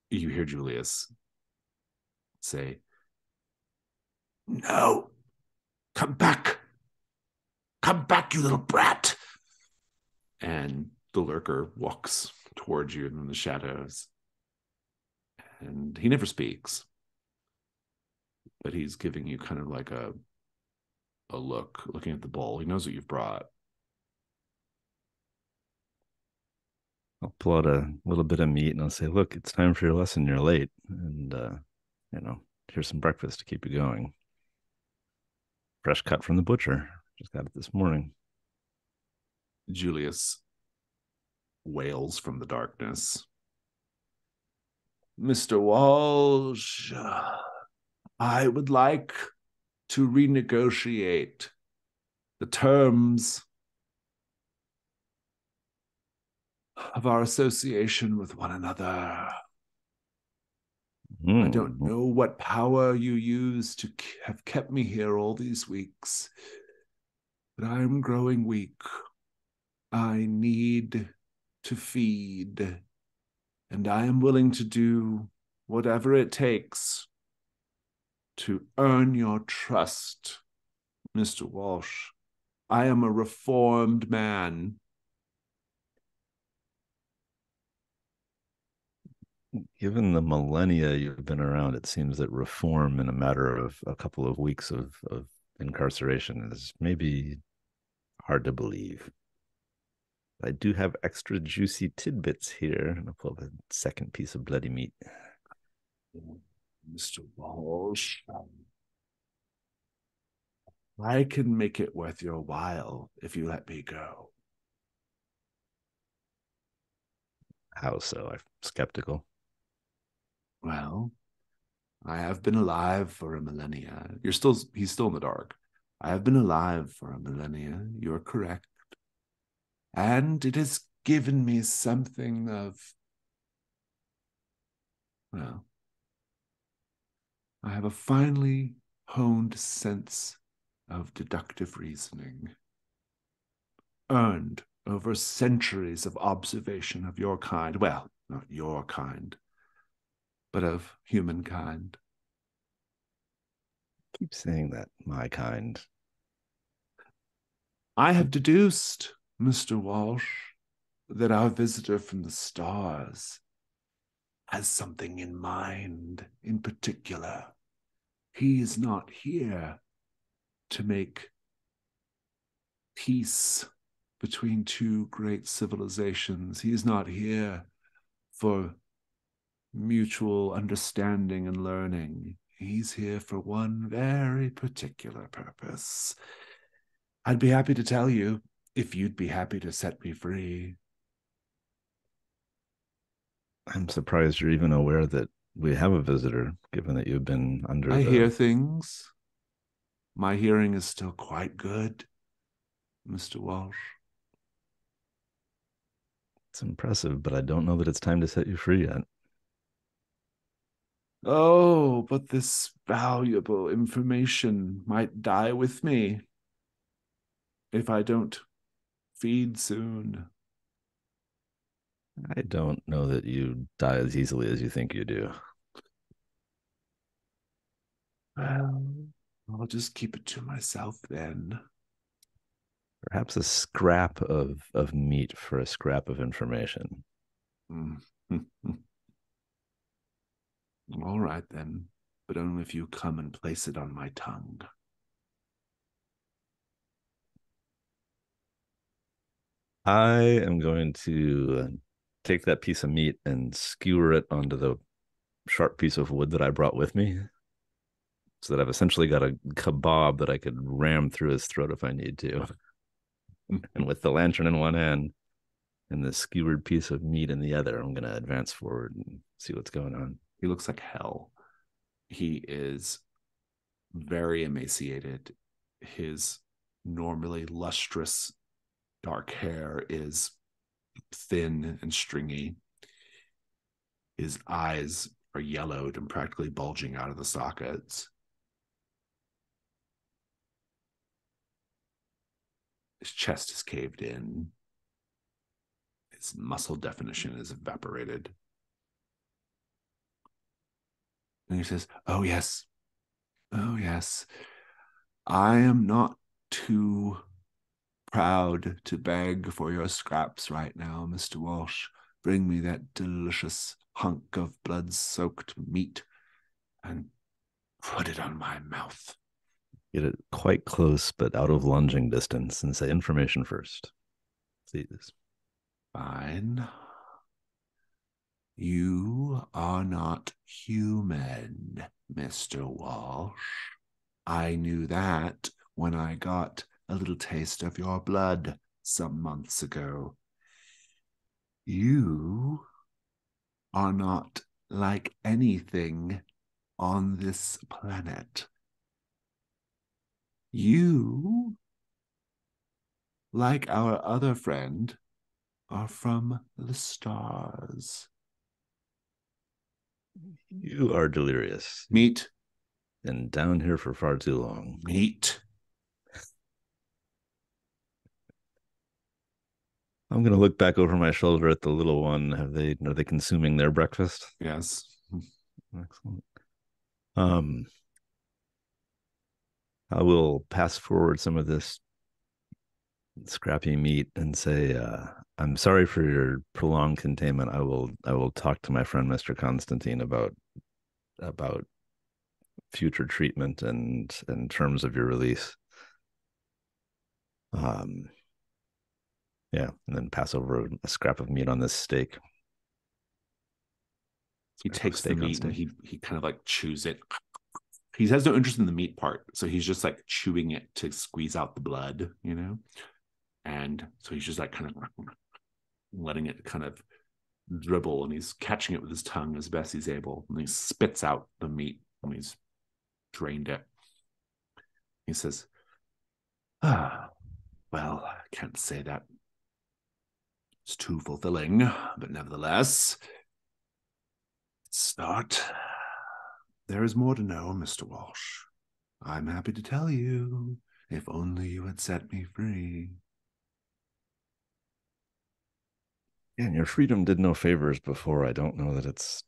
You hear Julius say, "No, come back. Come back, you little brat." And the lurker walks towards you in the shadows. And he never speaks. But he's giving you kind of like a look, looking at the bowl. He knows what you've brought. I'll pull out a little bit of meat and I'll say, look, it's time for your lesson. You're late. And, here's some breakfast to keep you going. Fresh cut from the butcher. Just got it this morning. Julius wails from the darkness. "Mr. Walsh, I would like to renegotiate the terms of our association with one another. I don't know what power you use to have kept me here all these weeks, but I'm growing weak. I need to feed, and I am willing to do whatever it takes to earn your trust, Mr. Walsh. I am a reformed man." Given the millennia you've been around, it seems that reform in a matter of a couple of weeks of incarceration is maybe hard to believe. I do have extra juicy tidbits here, and I'll pull up a second piece of bloody meat. "Mr. Walsh, I can make it worth your while if you let me go." How so? I'm skeptical. "Well, I have been alive for a millennia." He's still in the dark. "I have been alive for a millennia. You're correct. And it has given me something of, well, I have a finely honed sense of deductive reasoning, earned over centuries of observation of your kind. Well, not your kind, but of humankind." Keep saying that, my kind. "I have deduced, Mr. Walsh, that our visitor from the stars has something in mind in particular. He is not here to make peace between two great civilizations. He is not here for mutual understanding and learning. He's here for one very particular purpose. I'd be happy to tell you if you'd be happy to set me free." I'm surprised you're even aware that we have a visitor, given that you've been under I hear things. My hearing is still quite good, Mr. Walsh. It's impressive, but I don't know that it's time to set you free yet. Oh, but this valuable information might die with me if I don't feed soon. I don't know that you die as easily as you think you do. Well, I'll just keep it to myself then. Perhaps a scrap of meat for a scrap of information. All right then, but only if you come and place it on my tongue. I am going to take that piece of meat and skewer it onto the sharp piece of wood that I brought with me, so that I've essentially got a kebab that I could ram through his throat if I need to. And with the lantern in one hand and the skewered piece of meat in the other, I'm going to advance forward and see what's going on. He looks like hell. He is very emaciated. His normally lustrous dark hair is thin and stringy. His eyes are yellowed and practically bulging out of the sockets. His chest is caved in. His muscle definition is evaporated. And he says, "Oh, yes. Oh, yes. I am not too proud to beg for your scraps right now, Mr. Walsh. Bring me that delicious hunk of blood-soaked meat and put it on my mouth." Get it quite close, but out of lunging distance, and say information first. Please. Fine. You are not human, Mr. Walsh. I knew that when I got a little taste of your blood some months ago. You are not like anything on this planet. You, like our other friend, are from the stars. You are delirious. Meat. And down here for far too long. Meat. I'm gonna look back over my shoulder at the little one. Are they consuming their breakfast? Yes. Excellent. I will pass forward some of this scrappy meat and say, I'm sorry for your prolonged containment. I will talk to my friend Mr. Constantine about future treatment and terms of your release. Yeah, and then pass over a scrap of meat on this steak. He takes the meat and he kind of like chews it. He has no interest in the meat part, so he's just like chewing it to squeeze out the blood, you know? And so he's just like kind of letting it kind of dribble, and he's catching it with his tongue as best he's able. And he spits out the meat when he's drained it. He says, well, I can't say that it's too fulfilling, but nevertheless, let's start. There is more to know, Mr. Walsh. I'm happy to tell you, if only you had set me free. Yeah, and your freedom did no favors before. I don't know that it's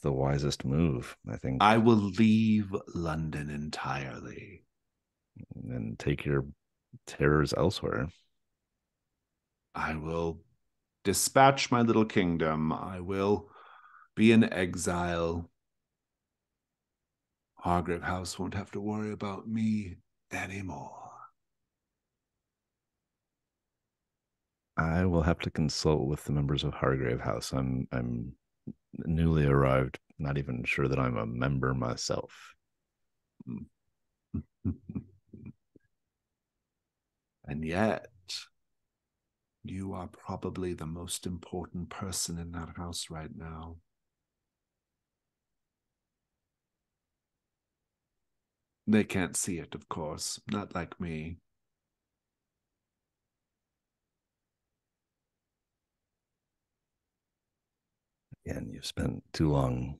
the wisest move. I think I will leave London entirely and take your terrors elsewhere. I will dispatch my little kingdom. I will be in exile. Hargrave House won't have to worry about me anymore. I will have to consult with the members of Hargrave House. I'm newly arrived, not even sure that I'm a member myself. And yet, you are probably the most important person in that house right now. They can't see it, of course, not like me. And you've spent too long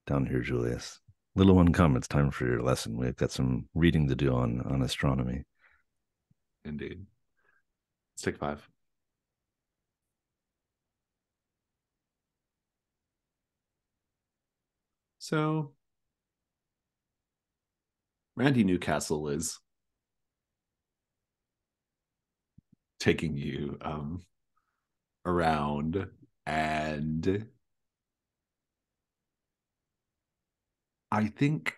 down here, Julius. Little one, come. It's time for your lesson. We've got some reading to do on astronomy. Indeed. Let's take 5. So, Randy Newcastle is taking you around, and I think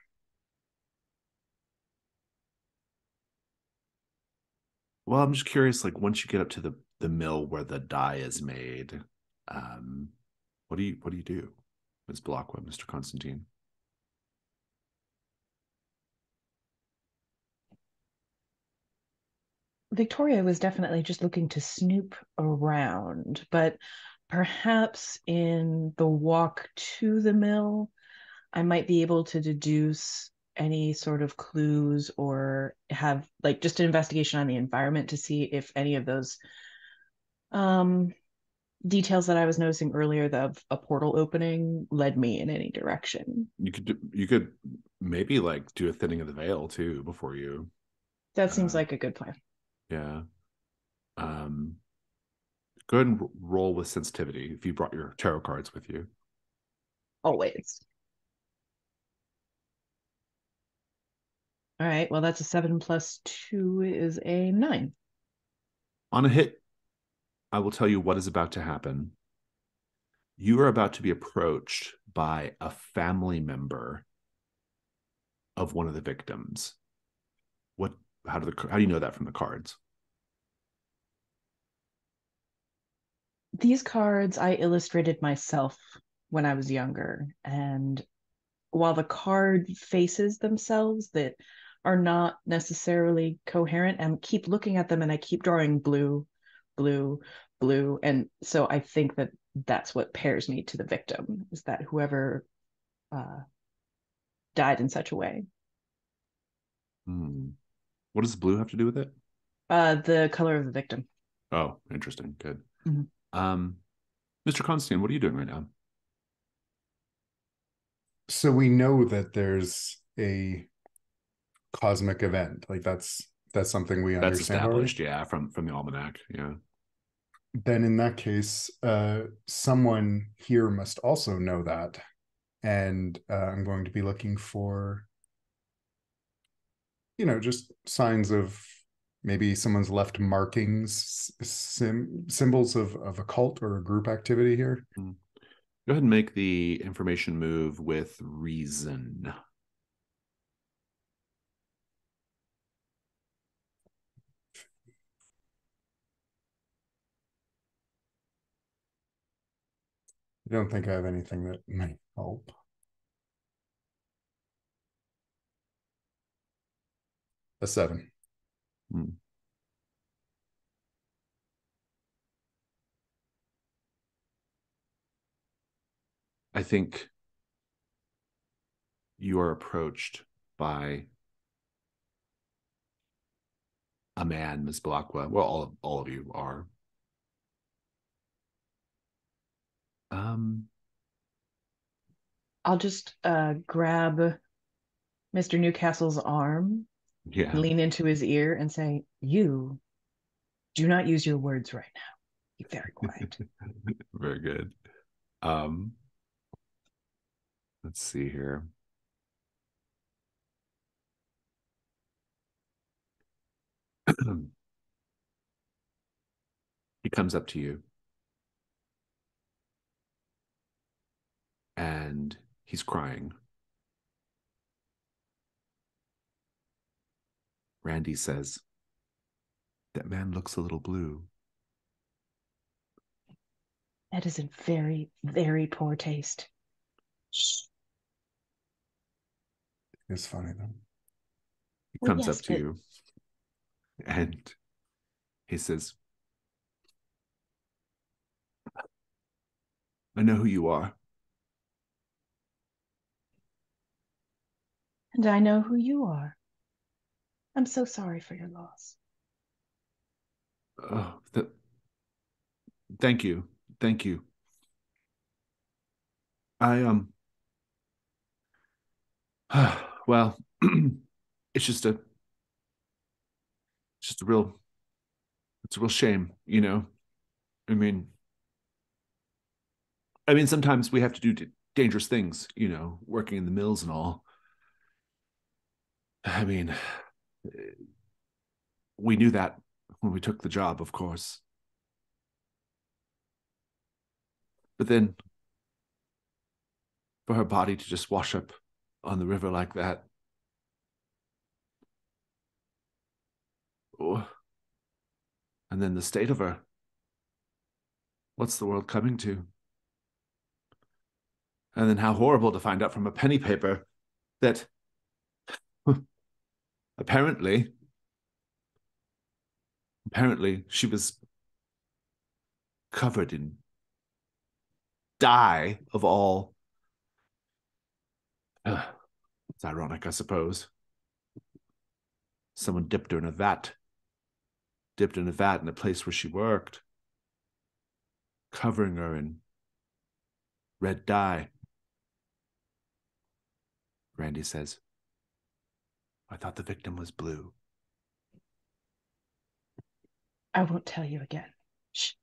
I'm just curious, like once you get up to the mill where the dye is made, what do you do, Ms. Blockwood, Mr. Constantine? Victoria was definitely just looking to snoop around, but perhaps in the walk to the mill, I might be able to deduce any sort of clues or have like just an investigation on the environment to see if any of those um, details that I was noticing earlier of a portal opening led me in any direction. You could maybe like do a thinning of the veil too before you. That seems like a good plan. Yeah. Go ahead and roll with sensitivity if you brought your tarot cards with you. Always. All right. Well, that's a 7 plus 2 is a 9. On a hit, I will tell you what is about to happen. You are about to be approached by a family member of one of the victims. What? How do you know that from the cards? These cards I illustrated myself when I was younger, and while the card faces themselves that are not necessarily coherent, and keep looking at them and I keep drawing blue, blue, blue. And so I think that that's what pairs me to the victim, is that whoever uh, died in such a way. What does blue have to do with it? The color of the victim. Oh, interesting. Good. Mm-hmm. Mr. Constantine, what are you doing right now? So we know that there's a cosmic event. Like that's something we That's understand already. established, yeah, from the almanac. Yeah. Then in that case, someone here must also know that. And I'm going to be looking for, just signs of maybe someone's left markings, symbols of a cult or a group activity here. Go ahead and make the information move with reason. I don't think I have anything that might help. A 7. I think you are approached by a man, Ms. Blackwell. Well, all of you are. I'll just grab Mr. Newcastle's arm, Yeah. lean into his ear, and say, "You do not use your words right now. Be very quiet." Very good. Let's see here. He comes up to you and he's crying. Randy says, "That man looks a little blue." That is in very, very poor taste. It's funny though. He comes up to you and he says, "I know who you are." And I know who you are. I'm so sorry for your loss. Oh, thank you. Thank you. I well, it's just a just a real it's a real shame, you know. I mean, sometimes we have to do dangerous things, you know, working in the mills and all. I mean, we knew that when we took the job, of course. But then for her body to just wash up on the river like that. Oh, and then the state of her. What's the world coming to? And then how horrible to find out from a penny paper that apparently she was covered in dye of all. It's ironic, I suppose. Someone dipped her in a vat, in a place where she worked, covering her in red dye. Randy says, I thought the victim was blue. I won't tell you again. Shh.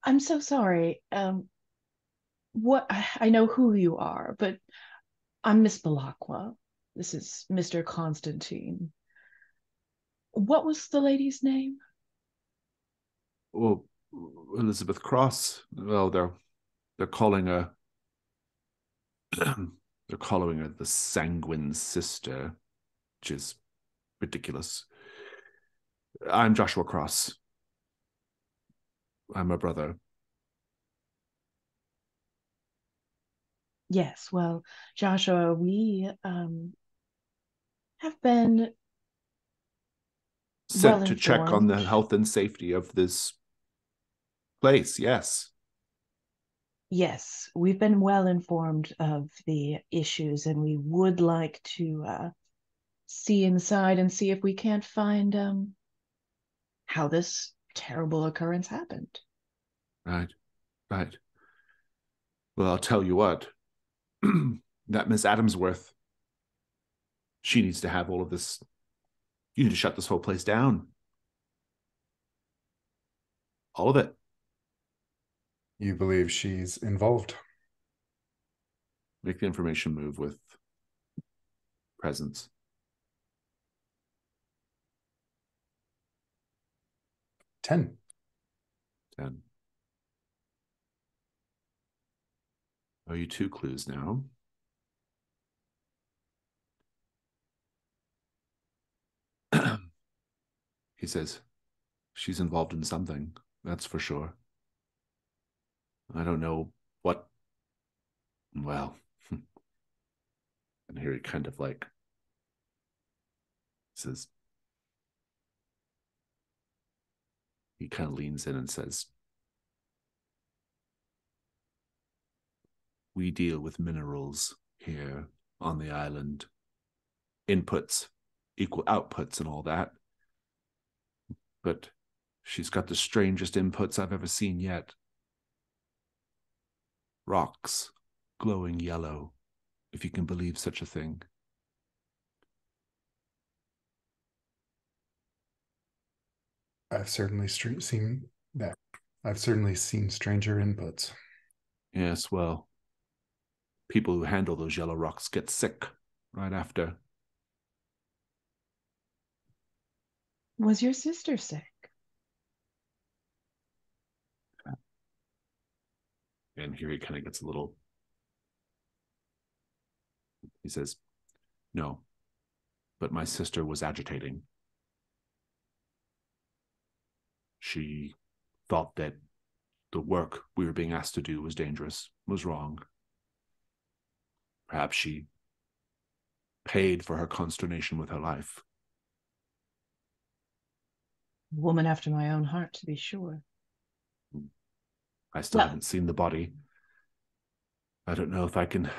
I'm so sorry. What I know who you are, but I'm Miss Balakwa. This is Mr. Constantine. What was the lady's name? Well, Elizabeth Cross. Well, they're calling her they're calling her the Sanguine Sister, which is ridiculous. I'm Joshua Cross. I'm a brother. Yes, well, Joshua, we have been well Sent to check on informed. the health and safety of this place, yes. Yes, we've been well informed of the issues, and we would like to see inside and see if we can't find how this terrible occurrence happened. Right, right. Well, I'll tell you what. That Miss Adamsworth, she needs to have all of this. You need to shut this whole place down. All of it. You believe she's involved? Make the information move with presence. 10. 10. Are you 2 clues now? He says, she's involved in something, that's for sure. I don't know what. Well, and here he kind of like says, he kind of leans in and says, we deal with minerals here on the island. Inputs equal outputs and all that. But she's got the strangest inputs I've ever seen yet. Rocks glowing yellow, if you can believe such a thing. I've certainly seen that. I've certainly seen stranger inputs. Yes, well, people who handle those yellow rocks get sick right after. Was your sister sick? And here he kind of gets a little. He says, no, but my sister was agitating. She thought that the work we were being asked to do was dangerous, was wrong. Perhaps she paid for her consternation with her life. Woman after my own heart, to be sure. I still haven't seen the body. I don't know if I can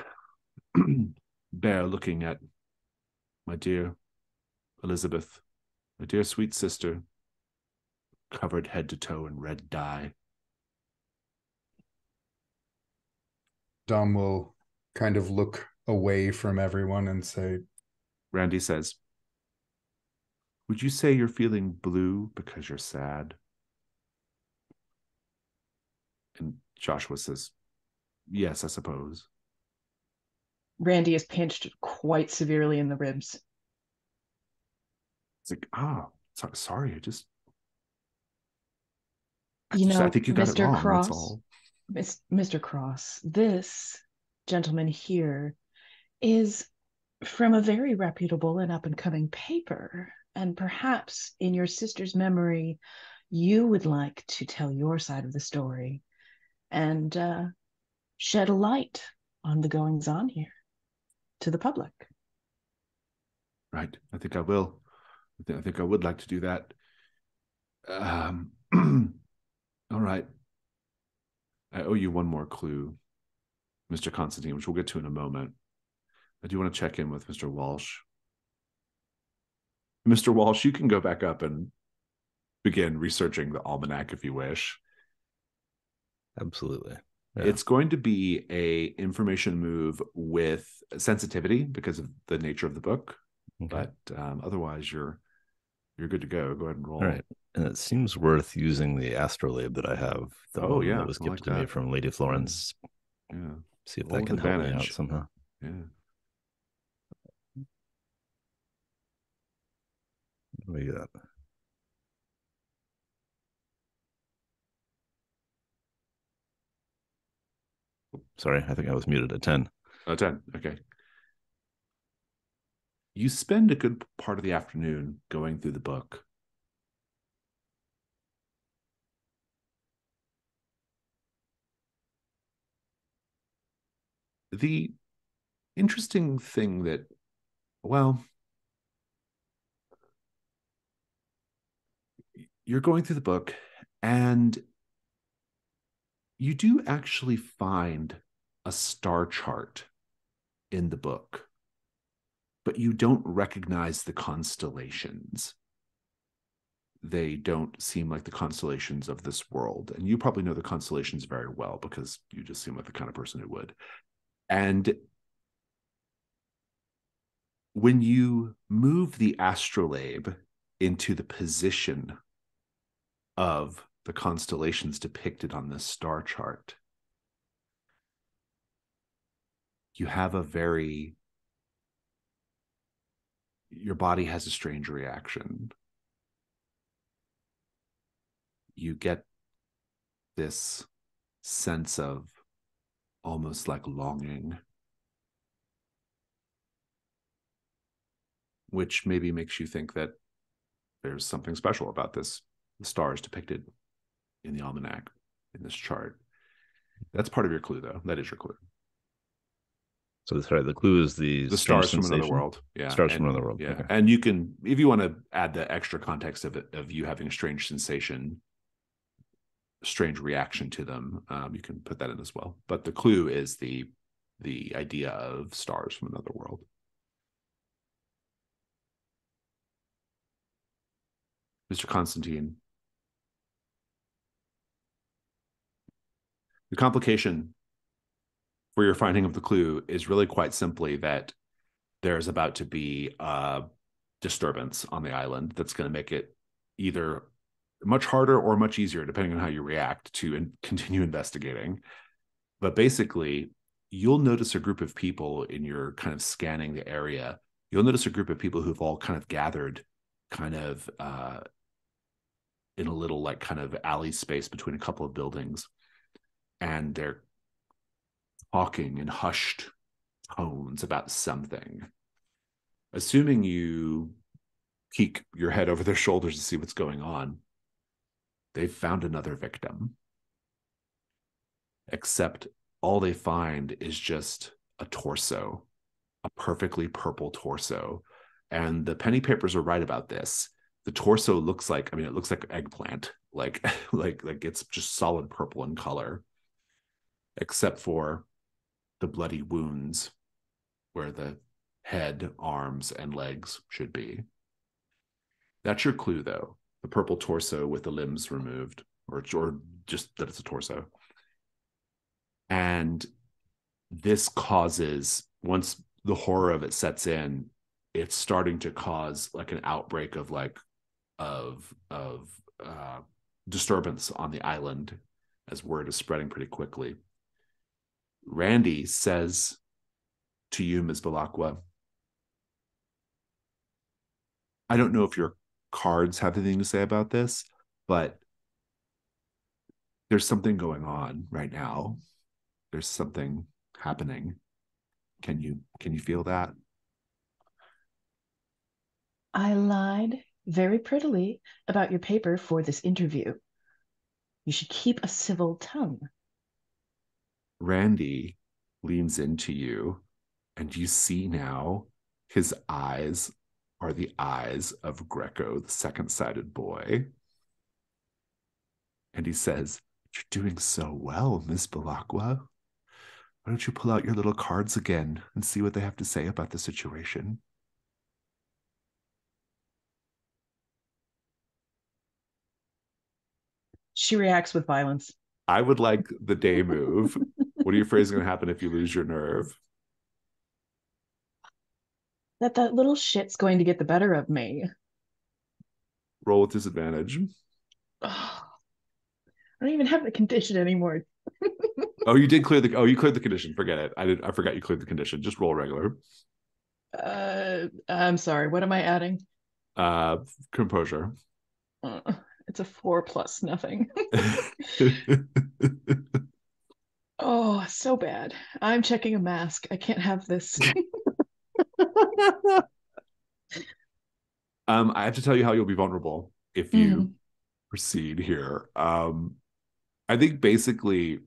bear looking at my dear Elizabeth, my dear sweet sister, covered head to toe in red dye. Dom will kind of look away from everyone and say, Randy says, would you say you're feeling blue because you're sad? And Joshua says, yes, I suppose. Randy is pinched quite severely in the ribs. It's like, sorry, I just You I know, think you got it Mr. wrong. That's Cross, all. Mr. Cross, this gentleman here is from a very reputable and up and coming paper. And perhaps in your sister's memory, you would like to tell your side of the story and shed a light on the goings on here to the public. Right. I think I will. I think I would like to do that. All right. I owe you one more clue, Mr. Constantine, which we'll get to in a moment. I do want to check in with Mr. Walsh. Mr. Walsh, you can go back up and begin researching the almanac if you wish. Absolutely. Yeah. It's going to be a information move with sensitivity because of the nature of the book. Okay. But otherwise, you're good to go. Go ahead and roll. All right. And it seems worth using the astrolabe that I have. The one that was gifted to me from Lady Florence. Yeah. See if that can help me out somehow. Yeah. What do we got? Sorry, I think I was muted at 10. Oh, 10. Okay. You spend a good part of the afternoon going through the book. The interesting thing that, well, you're going through the book and you do actually find a star chart in the book, but you don't recognize the constellations. They don't seem like the constellations of this world. And you probably know the constellations very well because you just seem like the kind of person who would. And when you move the astrolabe into the position of the constellations depicted on this star chart, you have your body has a strange reaction. You get this sense of almost like longing, which maybe makes you think that there's something special about the stars depicted in the almanac, in this chart. That's part of your clue, though. That is your clue. So sorry, the clue is the stars sensation? From another world. Yeah. Stars from another world. Yeah. Okay. And you can, if you want to add the extra context of it, of you having a strange sensation, strange reaction to them, you can put that in as well. But the clue is the idea of stars from another world. Mr. Constantine, the complication for your finding of the clue is really quite simply that there's about to be a disturbance on the island that's going to make it either much harder or much easier, depending on how you react, to continue investigating. But basically, you'll notice a group of people in your kind of scanning the area. You'll notice a group of people who've all kind of gathered kind of in a little like kind of alley space between a couple of buildings. And they're talking in hushed tones about something. Assuming you peek your head over their shoulders to see what's going on, they've found another victim. Except all they find is just a torso, a perfectly purple torso. And the penny papers are right about this. The torso looks like, it looks like eggplant, like it's just solid purple in color, except for the bloody wounds where the head, arms, and legs should be. That's your clue, though. The purple torso with the limbs removed, or just that it's a torso. And this causes, once the horror of it sets in, it's starting to cause like an outbreak of disturbance on the island as word is spreading pretty quickly. Randy says to you, Ms. Balakwa, I don't know if your cards have anything to say about this, but there's something going on right now. There's something happening. Can you feel that? I lied very prettily about your paper for this interview. You should keep a civil tongue. Randy leans into you, and you see now his eyes are the eyes of Greco, the second-sided boy. And he says, "You're doing so well, Miss Balakwa. Why don't you pull out your little cards again and see what they have to say about the situation?" She reacts with violence. I would like the day move. What are you afraid is going to happen if you lose your nerve? That little shit's going to get the better of me. Roll with disadvantage. Oh, I don't even have the condition anymore. Oh, you did clear the. Oh, you cleared the condition. Forget it. I forgot you cleared the condition. Just roll regular. I'm sorry. What am I adding? Composure. Uh, it's a 4 plus nothing. Oh, so bad. I'm checking a mask. I can't have this. I have to tell you how you'll be vulnerable if you proceed here. I think basically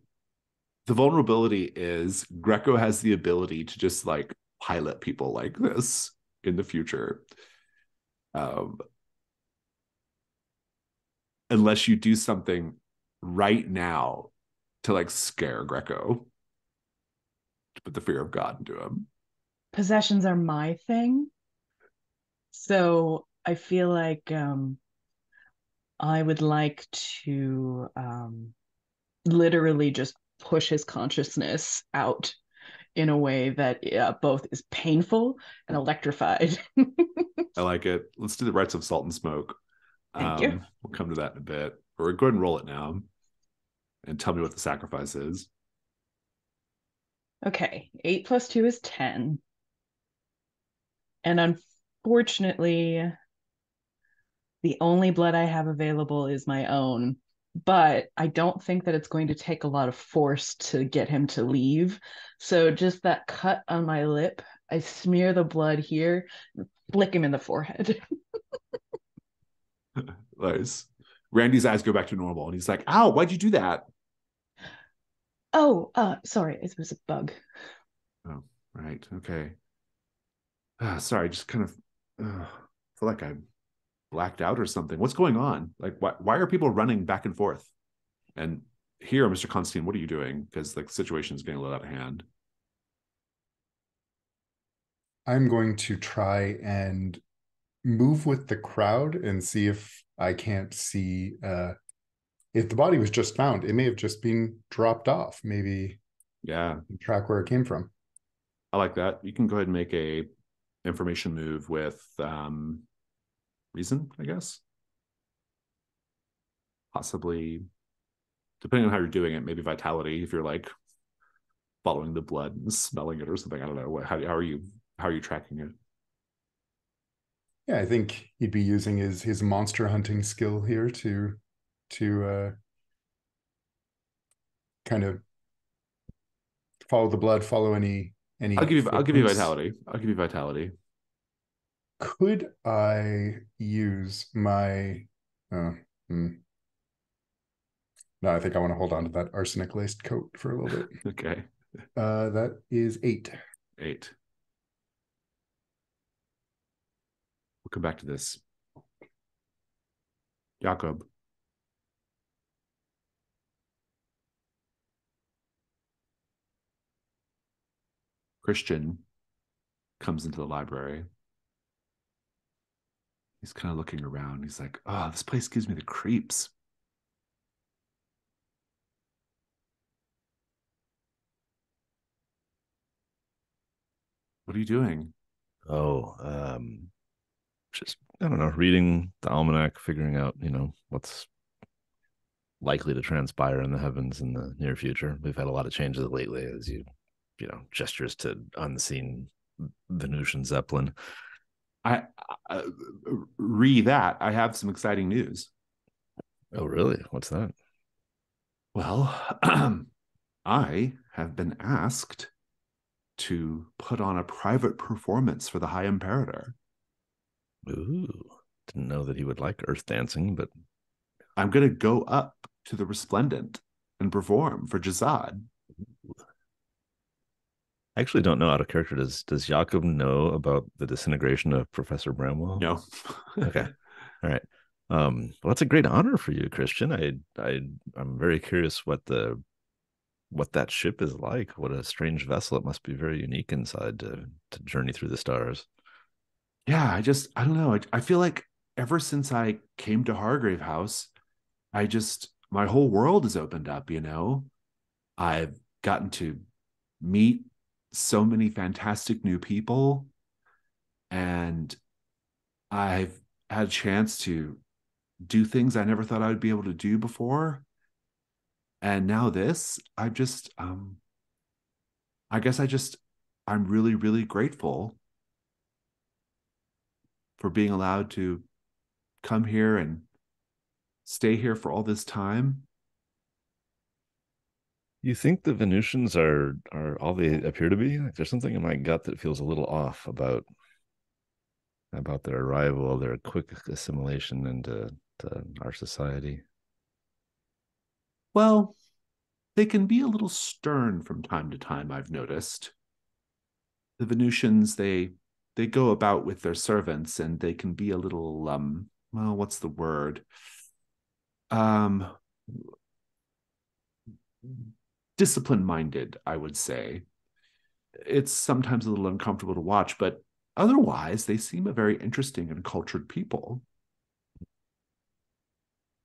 the vulnerability is Greco has the ability to just like pilot people like this in the future. Unless you do something right now to like scare Greco, to put the fear of God into him. Possessions are my thing. So I feel like I would like to literally just push his consciousness out in a way that both is painful and electrified. I like it. Let's do the rites of salt and smoke. Thank you. We'll come to that in a bit. Or go ahead and roll it now and tell me what the sacrifice is. Okay, 8 plus 2 is 10. And unfortunately, the only blood I have available is my own. But I don't think that it's going to take a lot of force to get him to leave. So just that cut on my lip, I smear the blood here, flick him in the forehead. Nice. Randy's eyes go back to normal and he's like, "Ow, why'd you do that?" Oh, sorry, it was a bug. Oh, right. Okay. Sorry, just kind of feel like I blacked out or something. What's going on? Like, why are people running back and forth? And here, Mr. Constantine, what are you doing? Because like the situation is getting a little out of hand. I'm going to try and move with the crowd and see if I can't see if the body was just found. It may have just been dropped off. Maybe Yeah, track where it came from. I like that. You can go ahead and make a information move with reason, I guess. Possibly, depending on how you're doing it, maybe vitality if you're like following the blood and smelling it or something. I don't know. How are you tracking it? Yeah, I think he'd be using his monster hunting skill here to kind of follow the blood, follow any I'll give you footprints. vitality. I'll give you vitality. Could I use my no, I think I want to hold on to that arsenic laced coat for a little bit. Okay. That is 8. 8. We'll come back to this. Jakob. Christian comes into the library. He's kind of looking around. He's like, "Oh, this place gives me the creeps." What are you doing? Oh, just I don't know, reading the almanac, figuring out, what's likely to transpire in the heavens in the near future. We've had a lot of changes lately, as gestures to unseen Venusian Zeppelin. I re that. I have some exciting news. Oh, really? What's that? Well, I have been asked to put on a private performance for the High Imperator. Ooh, didn't know that he would like earth dancing, but I'm going to go up to the Resplendent and perform for Jazad. I actually don't know out of character. Does Jakob know about the disintegration of Professor Bramwell? No. Okay. All right. Well, that's a great honor for you, Christian. I'm very curious what that ship is like. What a strange vessel. It must be very unique inside to journey through the stars. Yeah, I don't know. I feel like ever since I came to Hargrave House, my whole world has opened up, you know? I've gotten to meet so many fantastic new people, and I've had a chance to do things I never thought I would be able to do before. And now this, I guess I'm really, really grateful for being allowed to come here and stay here for all this time. You think the Venusians are all they appear to be? Like, there's something in my gut that feels a little off about their arrival, their quick assimilation into our society. Well, they can be a little stern from time to time, I've noticed. The Venusians, they go about with their servants and they can be a little well, what's the word? Um discipline minded, I would say. It's sometimes a little uncomfortable to watch, but otherwise they seem a very interesting and cultured people.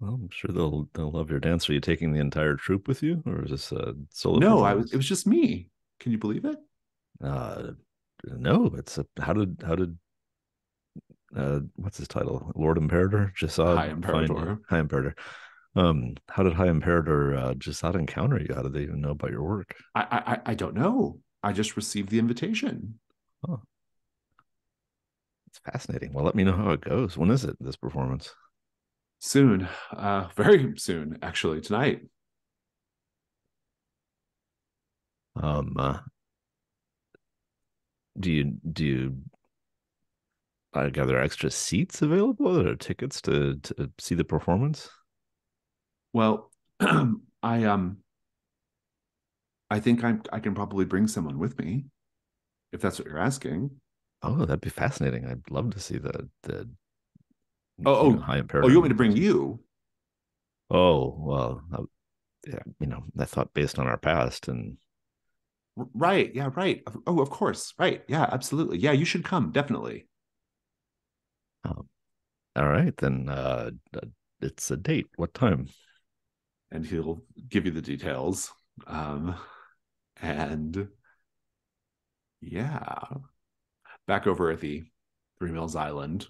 Well, I'm sure they'll love your dance. Are you taking the entire troupe with you, or is this a solo No, it performance? was just me. Can you believe it? Uh, no. It's a how did what's his title? Lord Imperator High Jasad find you? Imperator. High Imperator. How did High Imperator Jasad encounter you? How did they even know about your work? I don't know. I just received the invitation. Oh, it's fascinating. Well, let me know how it goes. When is it, this performance? Soon, very soon, actually, tonight. Um, uh, do you gather extra seats available or tickets to see the performance? Well, I I think I can probably bring someone with me if that's what you're asking. Oh, that'd be fascinating. I'd love to see the Oh, High oh, Imperator you want me in to bring person. you? Oh, well, yeah, I thought based on our past and Right. Yeah, right. Oh, of course. Right. Yeah, absolutely. Yeah, you should come, definitely. um, all right, then it's a date. What time? And he'll give you the details. Um, and yeah, back over at the Three Mills Island,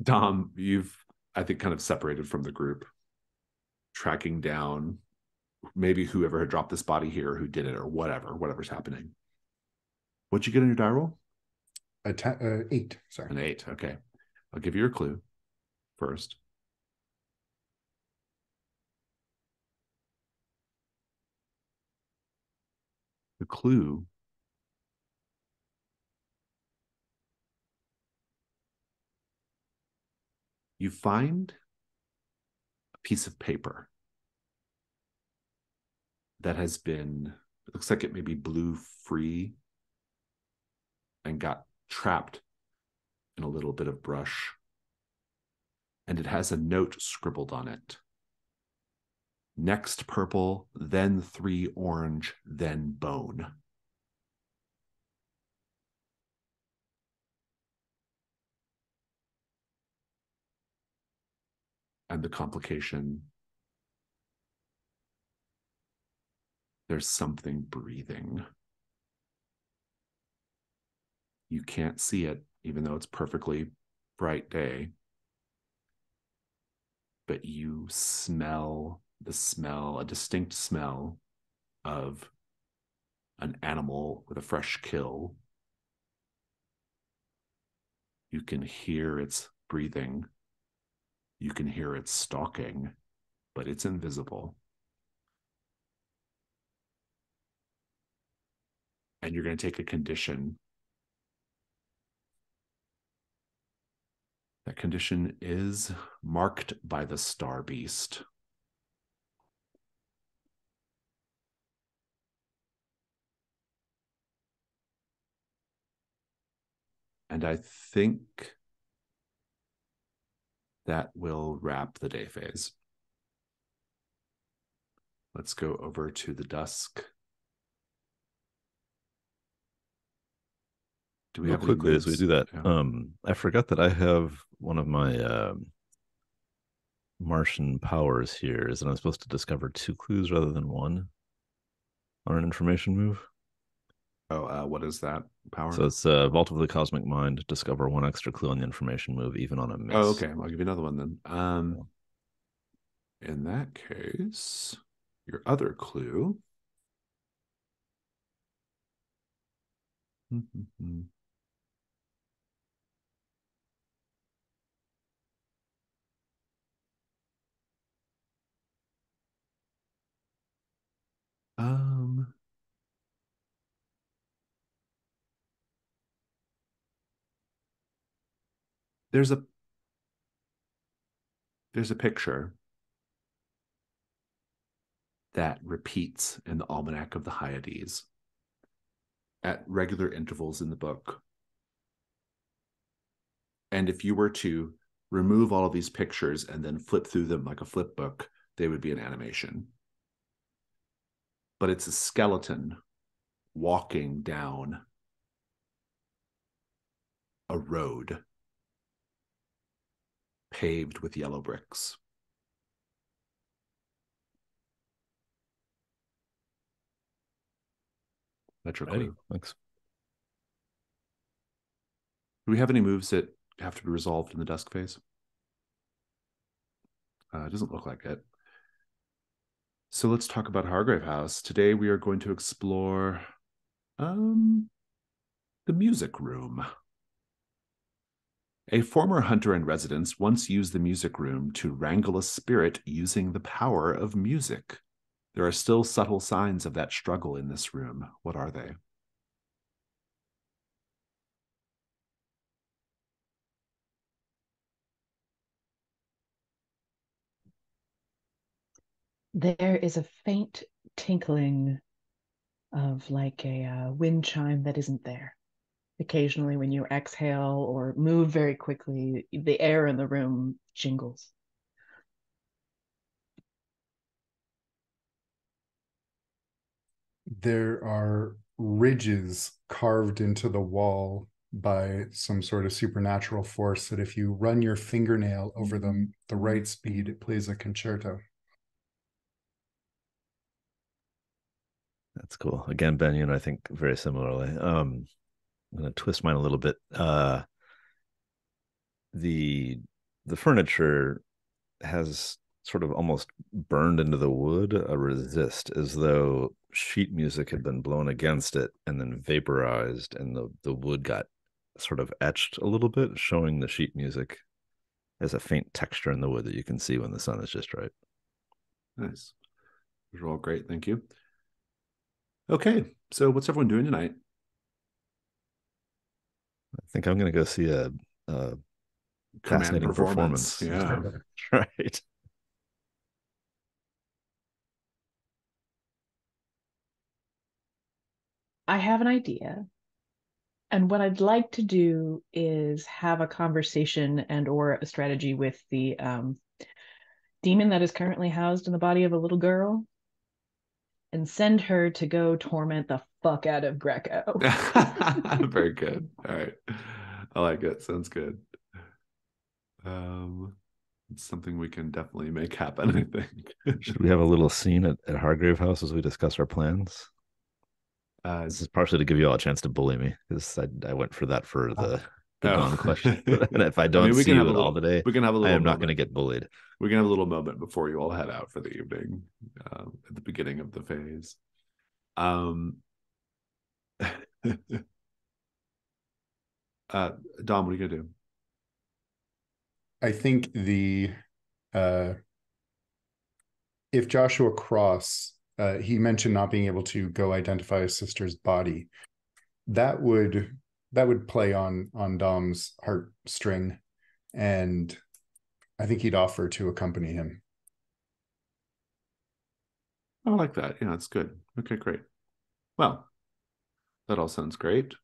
Dom, you've, I think, kind of separated from the group, tracking down maybe whoever had dropped this body here, who did it, or whatever's happening. What'd you get on your die roll? 8. Sorry. An 8. Okay. I'll give you your clue first. The clue you find a piece of paper that has been, it looks like it maybe blew free and got trapped in a little bit of brush. And it has a note scribbled on it. Next purple, then 3 orange, then bone. And the complication, there's something breathing. You can't see it, even though it's perfectly bright day. But you smell a distinct smell of an animal with a fresh kill. You can hear its breathing. You can hear it stalking, but it's invisible. And you're going to take a condition. That condition is marked by the star beast. And I think that will wrap the day phase. Let's go over to the dusk. Do we Real have any quickly as we moves? do that, Yeah. I forgot that I have one of my Martian powers here is that I'm supposed to discover 2 clues rather than 1 on an information move. Oh, what is that power? So it's Vault of the Cosmic Mind, discover 1 extra clue on the information move, even on a miss. Oh, okay. I'll give you another one then. In that case, your other clue. There's a picture that repeats in the Almanac of the Hyades at regular intervals in the book. And if you were to remove all of these pictures and then flip through them like a flip book, they would be an animation. But it's a skeleton walking down a road paved with yellow bricks. That's your clue. Thanks. Do we have any moves that have to be resolved in the dusk phase? It doesn't look like it. So let's talk about Hargrave House. Today we are going to explore the music room. A former hunter in residence once used the music room to wrangle a spirit using the power of music. There are still subtle signs of that struggle in this room. What are they? There is a faint tinkling of like a wind chime that isn't there. Occasionally, when you exhale or move very quickly, the air in the room jingles. There are ridges carved into the wall by some sort of supernatural force that if you run your fingernail over them the right speed, it plays a concerto. That's cool. Again, Ben, I think very similarly. I'm going to twist mine a little bit. The furniture has sort of almost burned into the wood a resist, as though sheet music had been blown against it and then vaporized, and the wood got sort of etched a little bit, showing the sheet music as a faint texture in the wood that you can see when the sun is just right. Nice. Those are all great. Thank you. Okay, so what's everyone doing tonight? I think I'm going to go see a fascinating performance. Yeah. Right. I have an idea. And what I'd like to do is have a conversation and or a strategy with the demon that is currently housed in the body of a little girl and send her to go torment the fuck out of Greco. Very good. All right. I like it. Sounds good. It's something we can definitely make happen, I think. Should we have a little scene at Hargrave House as we discuss our plans? This is partially to give you all a chance to bully me, because I went for that for the Dom question. And if I don't see you at all today, we can have a I little am not going to moment. get bullied. We can have a little moment before you all head out for the evening, at the beginning of the phase. Dom, what are you gonna do? I think if Joshua Cross, he mentioned not being able to go identify his sister's body, that would play on Dom's heartstring, and I think he'd offer to accompany him. I like that. Yeah, it's good. Okay, great. Well, that all sounds great.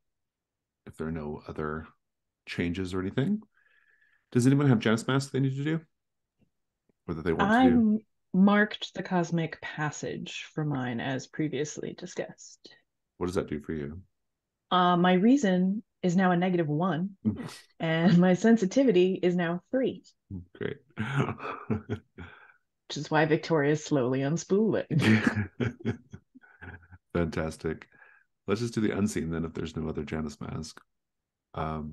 If there are no other changes or anything, does anyone have Janus Mask they need to do? Or that they want to do? I marked the cosmic passage for mine as previously discussed. What does that do for you? My reason is now a -1, and my sensitivity is now 3. Great. Which is why Victoria is slowly unspooling. Fantastic. Let's just do the unseen then if there's no other Janus Mask. We'll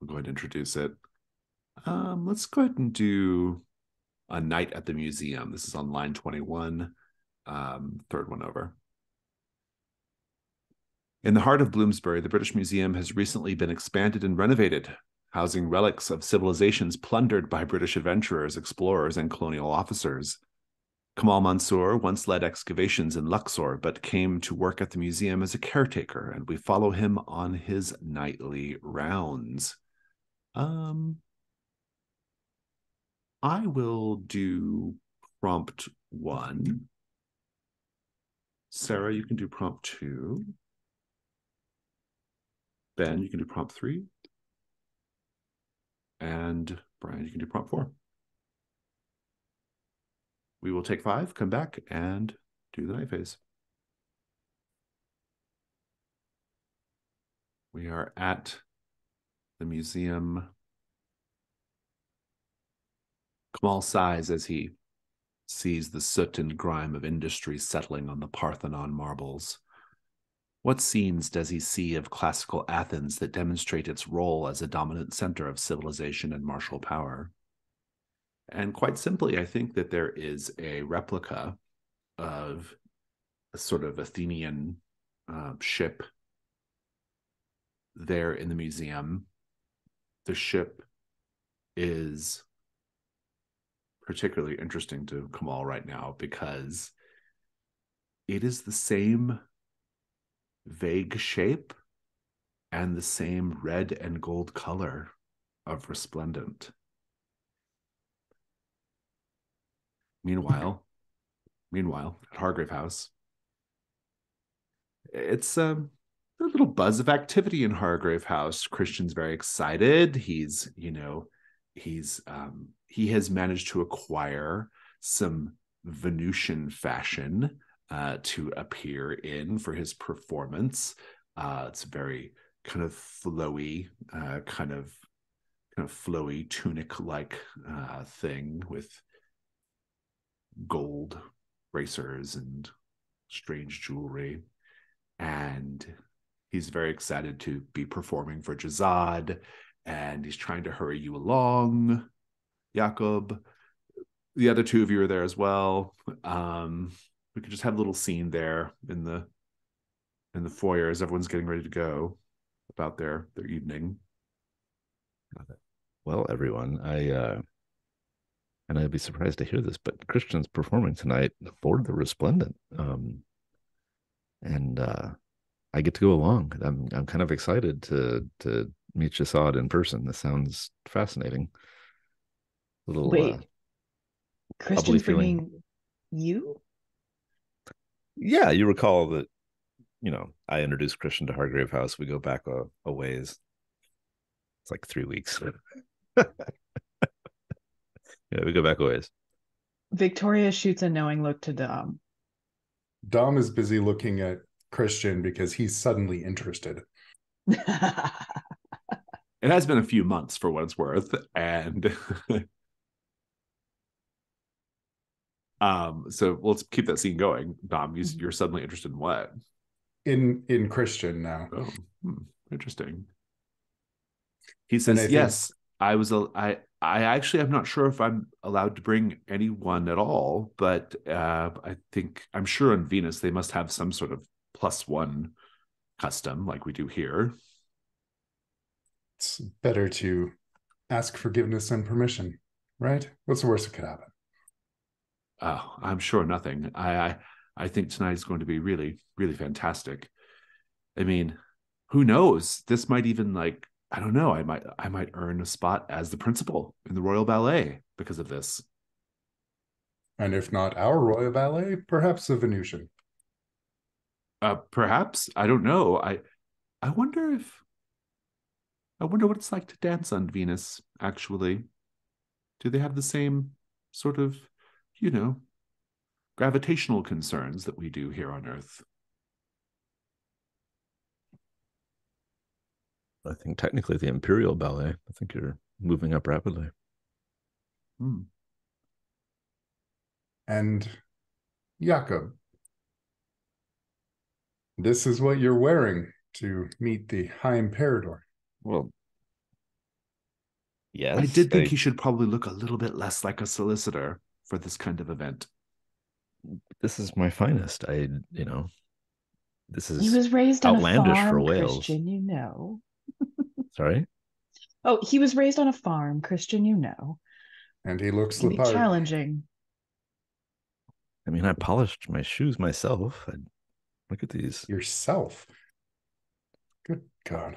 go ahead and introduce it. Let's go ahead and do A Night at the Museum. This is on line 21, third one over. In the heart of Bloomsbury, the British Museum has recently been expanded and renovated, housing relics of civilizations plundered by British adventurers, explorers, and colonial officers. Kamal Mansour once led excavations in Luxor, but came to work at the museum as a caretaker, and we follow him on his nightly rounds. I will do prompt 1. Sarah, you can do prompt 2. Ben, you can do prompt 3. And Brian, you can do prompt 4. We will take 5, come back, and do the night phase. We are at the museum. Kamal sighs as he sees the soot and grime of industry settling on the Parthenon marbles. What scenes does he see of classical Athens that demonstrate its role as a dominant center of civilization and martial power? And quite simply, I think that there is a replica of a sort of Athenian ship there in the museum. The ship is particularly interesting to Kamal right now because it is the same vague shape and the same red and gold color of Resplendent. Meanwhile, at Hargrave House, it's a little buzz of activity in Hargrave House. Christian's very excited. He has managed to acquire some Venusian fashion to appear in for his performance. It's a very kind of flowy, kind of flowy tunic-like thing with gold bracers and strange jewelry. And he's very excited to be performing for Jazad, and he's trying to hurry you along, Jakob. The other two of you are there as well. We could just have a little scene there in the foyer as everyone's getting ready to go about their evening. Well, everyone, and I'd be surprised to hear this, but Christian's performing tonight for the Resplendent, and I get to go along. I'm kind of excited to meet Jasad in person. This sounds fascinating. Wait, Christian's bringing you? Yeah, you recall that, I introduced Christian to Hargrave House. We go back a ways. It's like 3 weeks. Yeah, we go back a ways. Victoria shoots a knowing look to Dom. Dom is busy looking at Christian because he's suddenly interested. It has been a few months for what it's worth, and So let's keep that scene going. Dom, you're suddenly interested in what? In Christian now. Oh, interesting. He And I says, think, yes, I actually am not sure if I'm allowed to bring anyone at all, but I'm sure on Venus they must have some sort of +1 custom like we do here. it's better to ask forgiveness and permission, right? What's the worst that could happen? Oh, I'm sure nothing. I think tonight is going to be really, really fantastic. I mean, who knows? This might even like, I don't know, I might earn a spot as the principal in the Royal Ballet because of this. And if not our Royal Ballet, perhaps the Venusian. Perhaps, I don't know. I wonder what it's like to dance on Venus, actually. Do they have the same sort of, you know, gravitational concerns that we do here on Earth? I think technically the Imperial Ballet. I think you're moving up rapidly. And Jakob, this is what you're wearing to meet the High Imperator. Well, yes. I did think he should probably look a little bit less like a solicitor for this kind of event. This is my finest. This is He was raised on a outlandish farm, for Wales. Christian, you know. Sorry? Oh, he was raised on a farm, Christian, you know. And he looks It the can be part. challenging. I mean, I polished my shoes myself. Look at these. Yourself. Good God.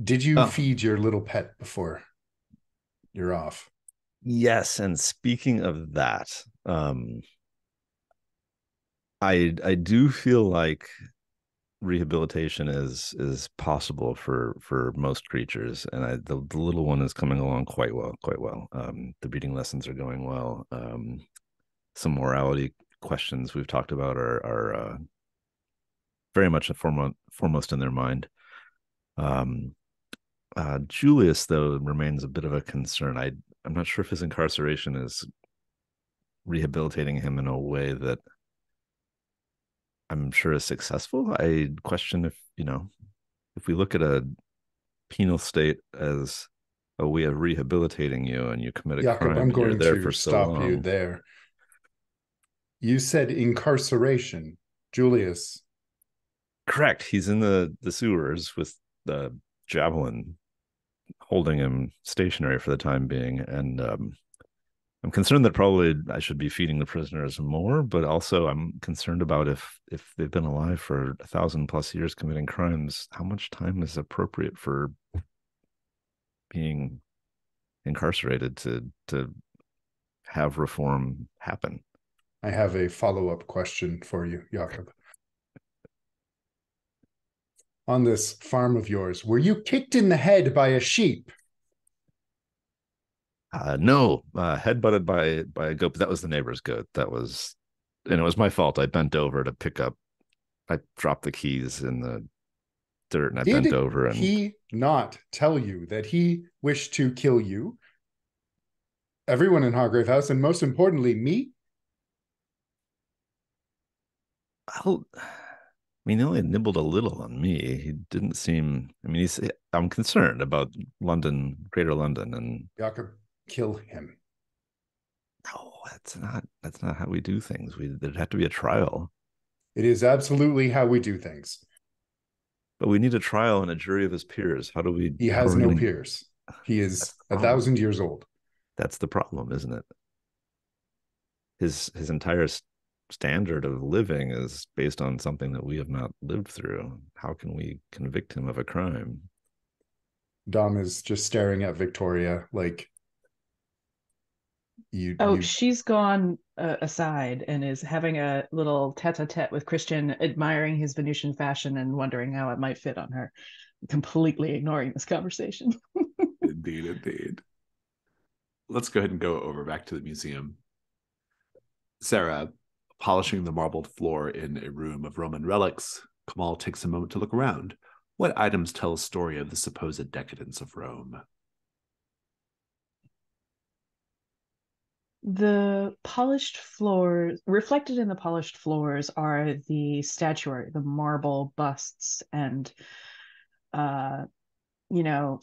Did you feed your little pet before you're off? Yes, and speaking of that, I do feel like rehabilitation is possible for most creatures, and the little one is coming along quite well. The reading lessons are going well. Some morality questions we've talked about are very much foremost in their mind. Julius, though, remains a bit of a concern. I'm not sure if his incarceration is rehabilitating him in a way that I'm sure is successful. I question if we look at a penal state as a way of rehabilitating you and you commit a Jakob, crime I'm and you're going there to for so stop long. you there. You said incarceration, Julius. Correct. He's in the sewers with the javelin holding him stationary for the time being. And I'm concerned that probably I should be feeding the prisoners more, but also I'm concerned about if they've been alive for 1,000+ years committing crimes, how much time is appropriate for being incarcerated to have reform happen? I have a follow-up question for you, Jakob. On this farm of yours, were you kicked in the head by a sheep? No, headbutted by a goat, but that was the neighbor's goat. And it was my fault. I bent over to pick up. I dropped the keys in the dirt, and I bent over. And did he not tell you that he wished to kill you, everyone in Hargrave House, and most importantly, me? I mean, he only nibbled a little on me. He didn't seem. I mean, I'm concerned about London, Greater London, and Jakob, kill him. No, that's not how we do things. There'd have to be a trial. It is absolutely how we do things. But we need a trial and a jury of his peers. How do we? He has no peers. He is 1,000 years old. That's the problem, isn't it? His entire standard of living is based on something that we have not lived through. How can we convict him of a crime? Dom is just staring at Victoria like she's gone aside and is having a little tete-a-tete with Christian, admiring his Venusian fashion and wondering how it might fit on her, completely ignoring this conversation. Indeed. Let's go ahead and go over back to the museum. Sarah, polishing the marbled floor in a room of Roman relics, Kamal takes a moment to look around. What items tell a story of the supposed decadence of Rome? The polished floors, reflected in the polished floors, are the statuary, the marble busts, and uh,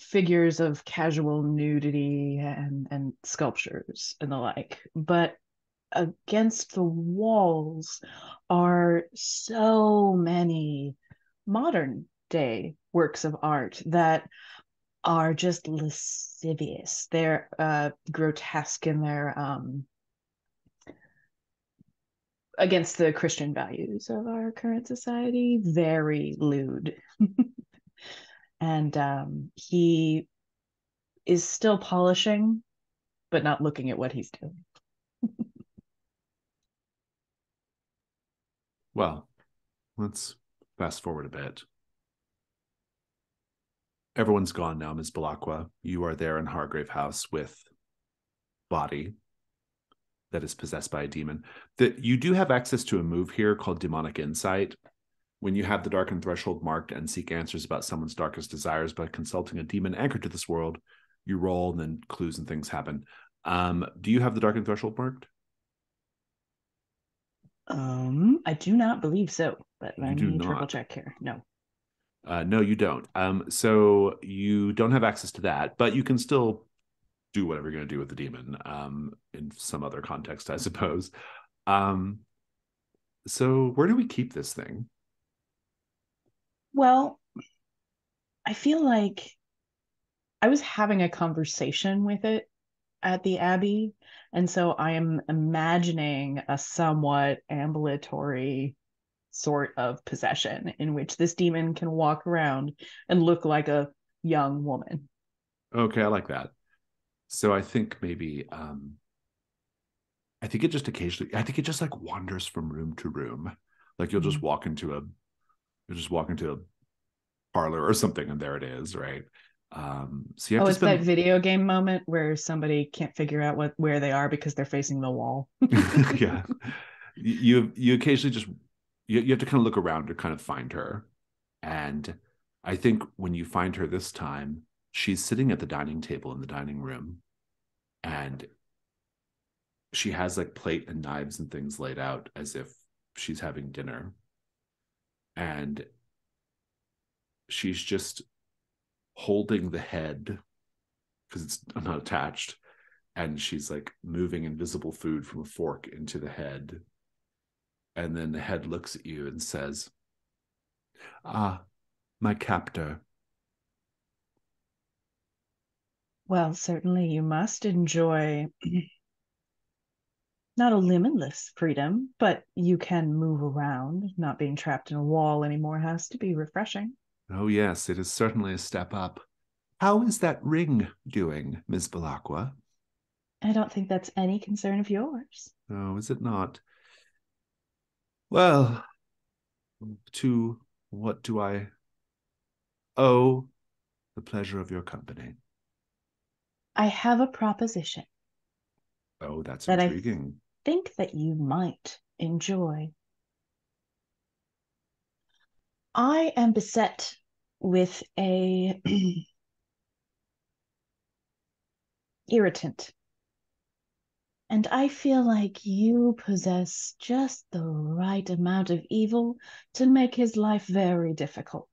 figures of casual nudity and sculptures and the like. But against the walls are so many modern day works of art that are just lascivious. They're grotesque in their against the Christian values of our current society, very lewd. And he is still polishing, but not looking at what he's doing. Well, let's fast forward a bit. Everyone's gone now, Ms. Balakwa. You are there in Hargrave House with body that is possessed by a demon. That you do have access to a move here called Demonic Insight. When you have the darkened threshold marked and seek answers about someone's darkest desires by consulting a demon anchored to this world, you roll and then clues and things happen. Do you have the darkened threshold marked? I do not believe so, but let me triple not. check here. No. No, you don't. So you don't have access to that, but you can still do whatever you're going to do with the demon in some other context, I suppose. So where do we keep this thing? Well, I feel like I was having a conversation with it at the Abbey, and so I am imagining a somewhat ambulatory sort of possession in which this demon can walk around and look like a young woman. Okay, I like that. So I think maybe I think it just like wanders from room to room. Like you'll just walk into a parlor or something and there it is, right? So you have to It's spend that video game moment where somebody can't figure out where they are because they're facing the wall. yeah. You occasionally just you have to kind of look around to kind of find her. And I think when you find her this time, she's sitting at the dining table in the dining room and she has like plate and knives and things laid out as if she's having dinner. And she's just holding the head because it's not attached. And she's like moving invisible food from a fork into the head. And then the head looks at you and says, "Ah, my captor." Well, certainly you must enjoy not a limitless freedom, but you can move around. Not being trapped in a wall anymore has to be refreshing. Oh, yes, it is certainly a step up. How is that ring doing, Ms. Balakwa? I don't think that's any concern of yours. Oh, is it not? Well, to what do I owe the pleasure of your company? I have a proposition Oh, that's that I intriguing. think that you might enjoy. I am beset with a irritant, and I feel like you possess just the right amount of evil to make his life very difficult.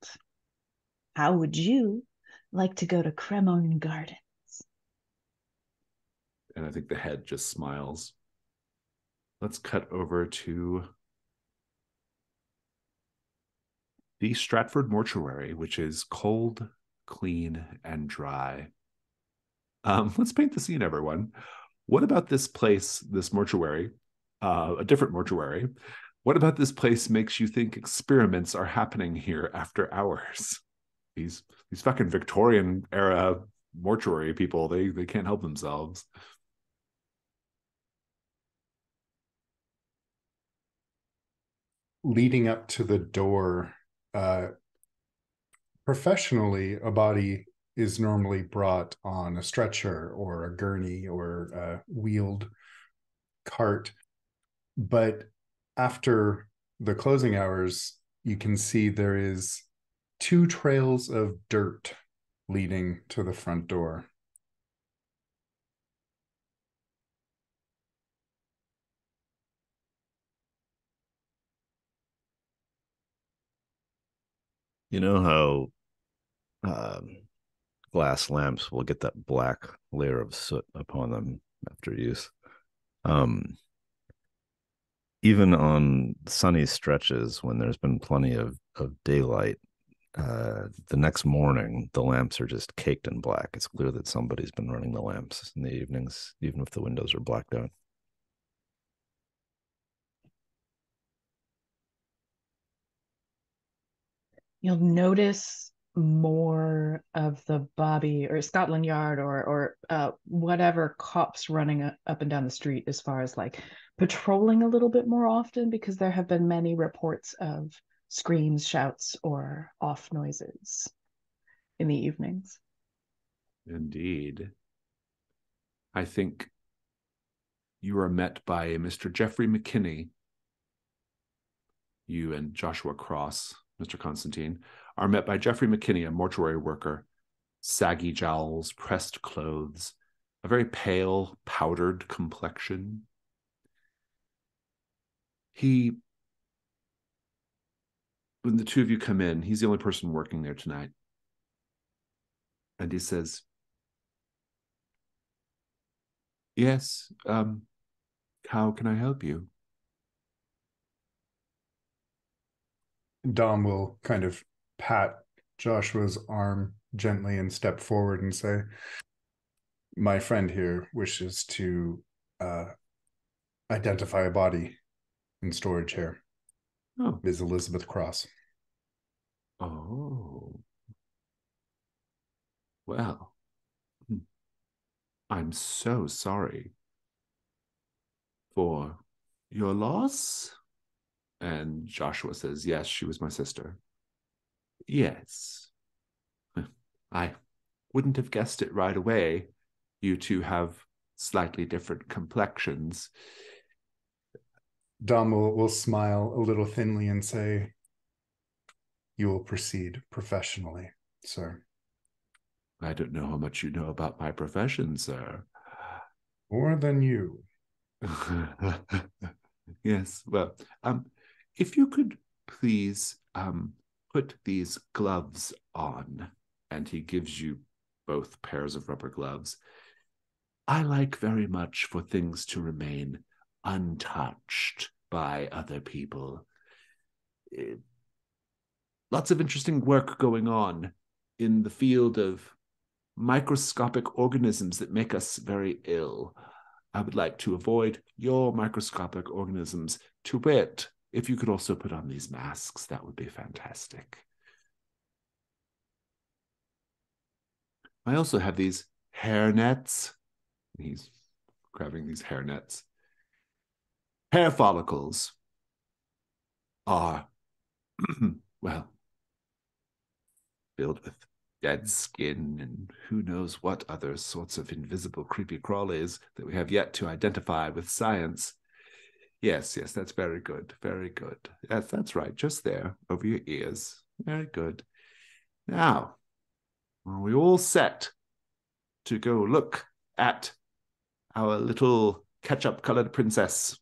How would you like to go to Cremon Garden? And I think the head just smiles. Let's cut over to the Stratford Mortuary, which is cold, clean, and dry. Let's paint the scene, everyone. What about this place, this mortuary, a different mortuary? What about this place makes you think experiments are happening here after hours? These fucking Victorian era mortuary people, they can't help themselves. Leading up to the door, professionally, a body is normally brought on a stretcher or a gurney or a wheeled cart. But after the closing hours, you can see there is two trails of dirt leading to the front door. You know how glass lamps will get that black layer of soot upon them after use? Um, Even on sunny stretches when there's been plenty of daylight, the next morning the lamps are just caked in black. It's clear that somebody's been running the lamps in the evenings, even if the windows are blacked out. You'll notice more of the Bobby or Scotland Yard or whatever cops running up and down the street as far as like patrolling a little bit more often because there have been many reports of screams, shouts, or off noises in the evenings. Indeed. I think you are met by Mr. Jeffrey McKinney. You and Joshua Cross, Mr. Constantine, are met by Jeffrey McKinney, a mortuary worker, saggy jowls, pressed clothes, a very pale, powdered complexion. When the two of you come in, he's the only person working there tonight. And he says, yes, how can I help you? Dom will kind of pat Joshua's arm gently and step forward and say, my friend here wishes to identify a body in storage here. Oh. Ms. Elizabeth Cross. Oh. Well, I'm so sorry for your loss. And Joshua says, yes, she was my sister. Yes. I wouldn't have guessed it right away. You two have slightly different complexions. Dom will smile a little thinly and say, you will proceed professionally, sir. I don't know how much you know about my profession, sir. More than you. Yes, well, if you could please put these gloves on, and he gives you both pairs of rubber gloves. I like very much for things to remain untouched by other people. Lots of interesting work going on in the field of microscopic organisms that make us very ill. I would like to avoid your microscopic organisms. To wit, if you could also put on these masks, that would be fantastic. I also have these hair nets. He's grabbing these hair nets. Hair follicles are, well, filled with dead skin and who knows what other sorts of invisible creepy crawlies that we have yet to identify with science. Yes, that's very good. Very good. That's right. Just there, over your ears. Very good. Now, are we all set to go look at our little ketchup-colored princess?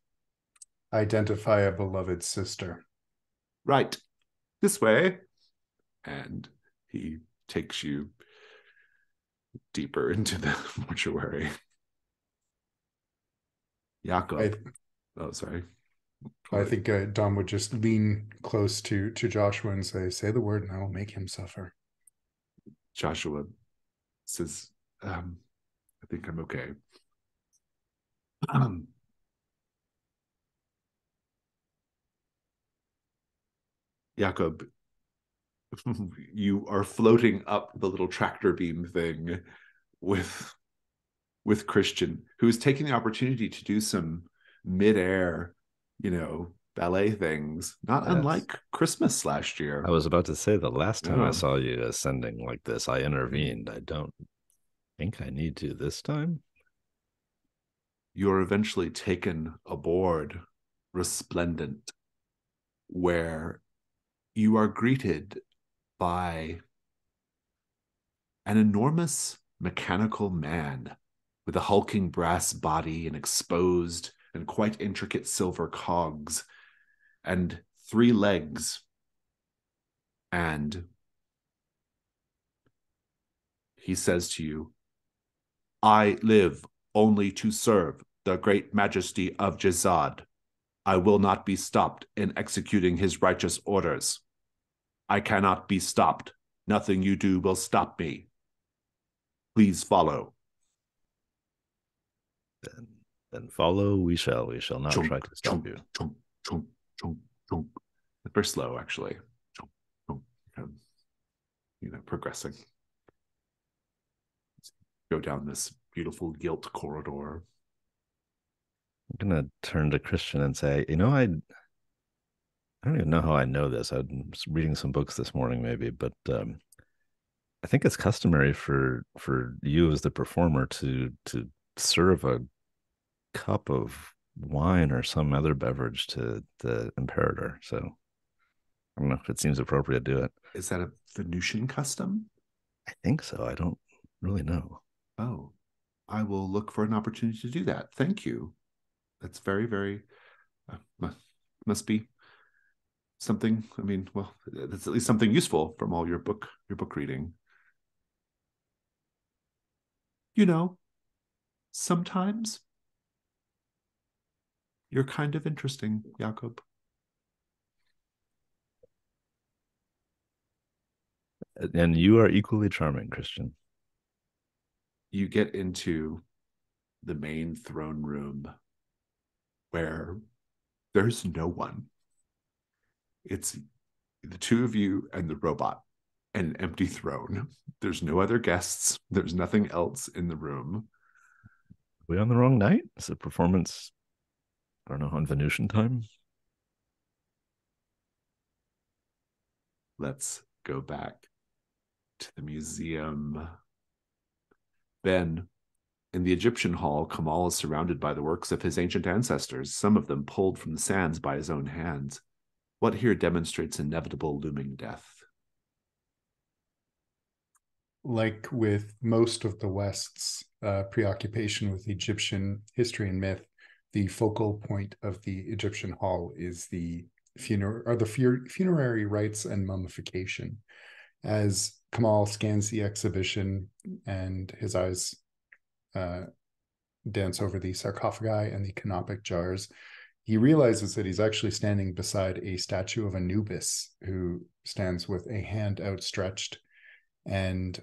Identify a beloved sister. Right. This way. And he takes you deeper into the mortuary. Jakob. Sorry. I think Dom would just lean close to Joshua and say the word and I will make him suffer. Joshua says, I think I'm okay. Jakob, you are floating up the little tractor beam thing with Christian, who is taking the opportunity to do some midair, ballet things, not unlike Christmas last year. I was about to say the last time I saw you ascending like this, I intervened. I don't think I need to this time. You're eventually taken aboard Resplendent, where you are greeted by an enormous mechanical man with a hulking brass body and exposed and quite intricate silver cogs and 3 legs and he says to you, I live only to serve the great majesty of Jezad. I will not be stopped in executing his righteous orders. I cannot be stopped. Nothing you do will stop me. Please follow. Then follow we shall. We shall not Chunk, try to stop chunk, you. chunk, chunk, chunk, chunk. It's very slow, actually. Chunk, chunk, progressing. Go down this beautiful gilt corridor. I'm gonna turn to Christian and say, I don't even know how I know this. I was reading some books this morning, maybe, but I think it's customary for you as the performer to serve a cup of wine or some other beverage to the imperator. So I don't know if it seems appropriate to do it. Is that a Venusian custom? I think so. I don't really know. Oh, I will look for an opportunity to do that. Thank you. That's very, very, must be something. I mean, well, that's at least something useful from all your book reading. Sometimes you're kind of interesting, Jakob. And you are equally charming, Christian. You get into the main throne room where there's no one. It's the two of you and the robot and an empty throne. There's no other guests. There's nothing else in the room. Are we on the wrong night? Is the performance, I don't know, on Venusian time? Let's go back to the museum. Then, in the Egyptian hall, Kamal is surrounded by the works of his ancient ancestors, some of them pulled from the sands by his own hands. What here demonstrates inevitable looming death? Like with most of the West's preoccupation with Egyptian history and myth, the focal point of the Egyptian hall is the funerary rites and mummification. As Kamal scans the exhibition and his eyes dance over the sarcophagi and the canopic jars, he realizes that he's actually standing beside a statue of Anubis, who stands with a hand outstretched. And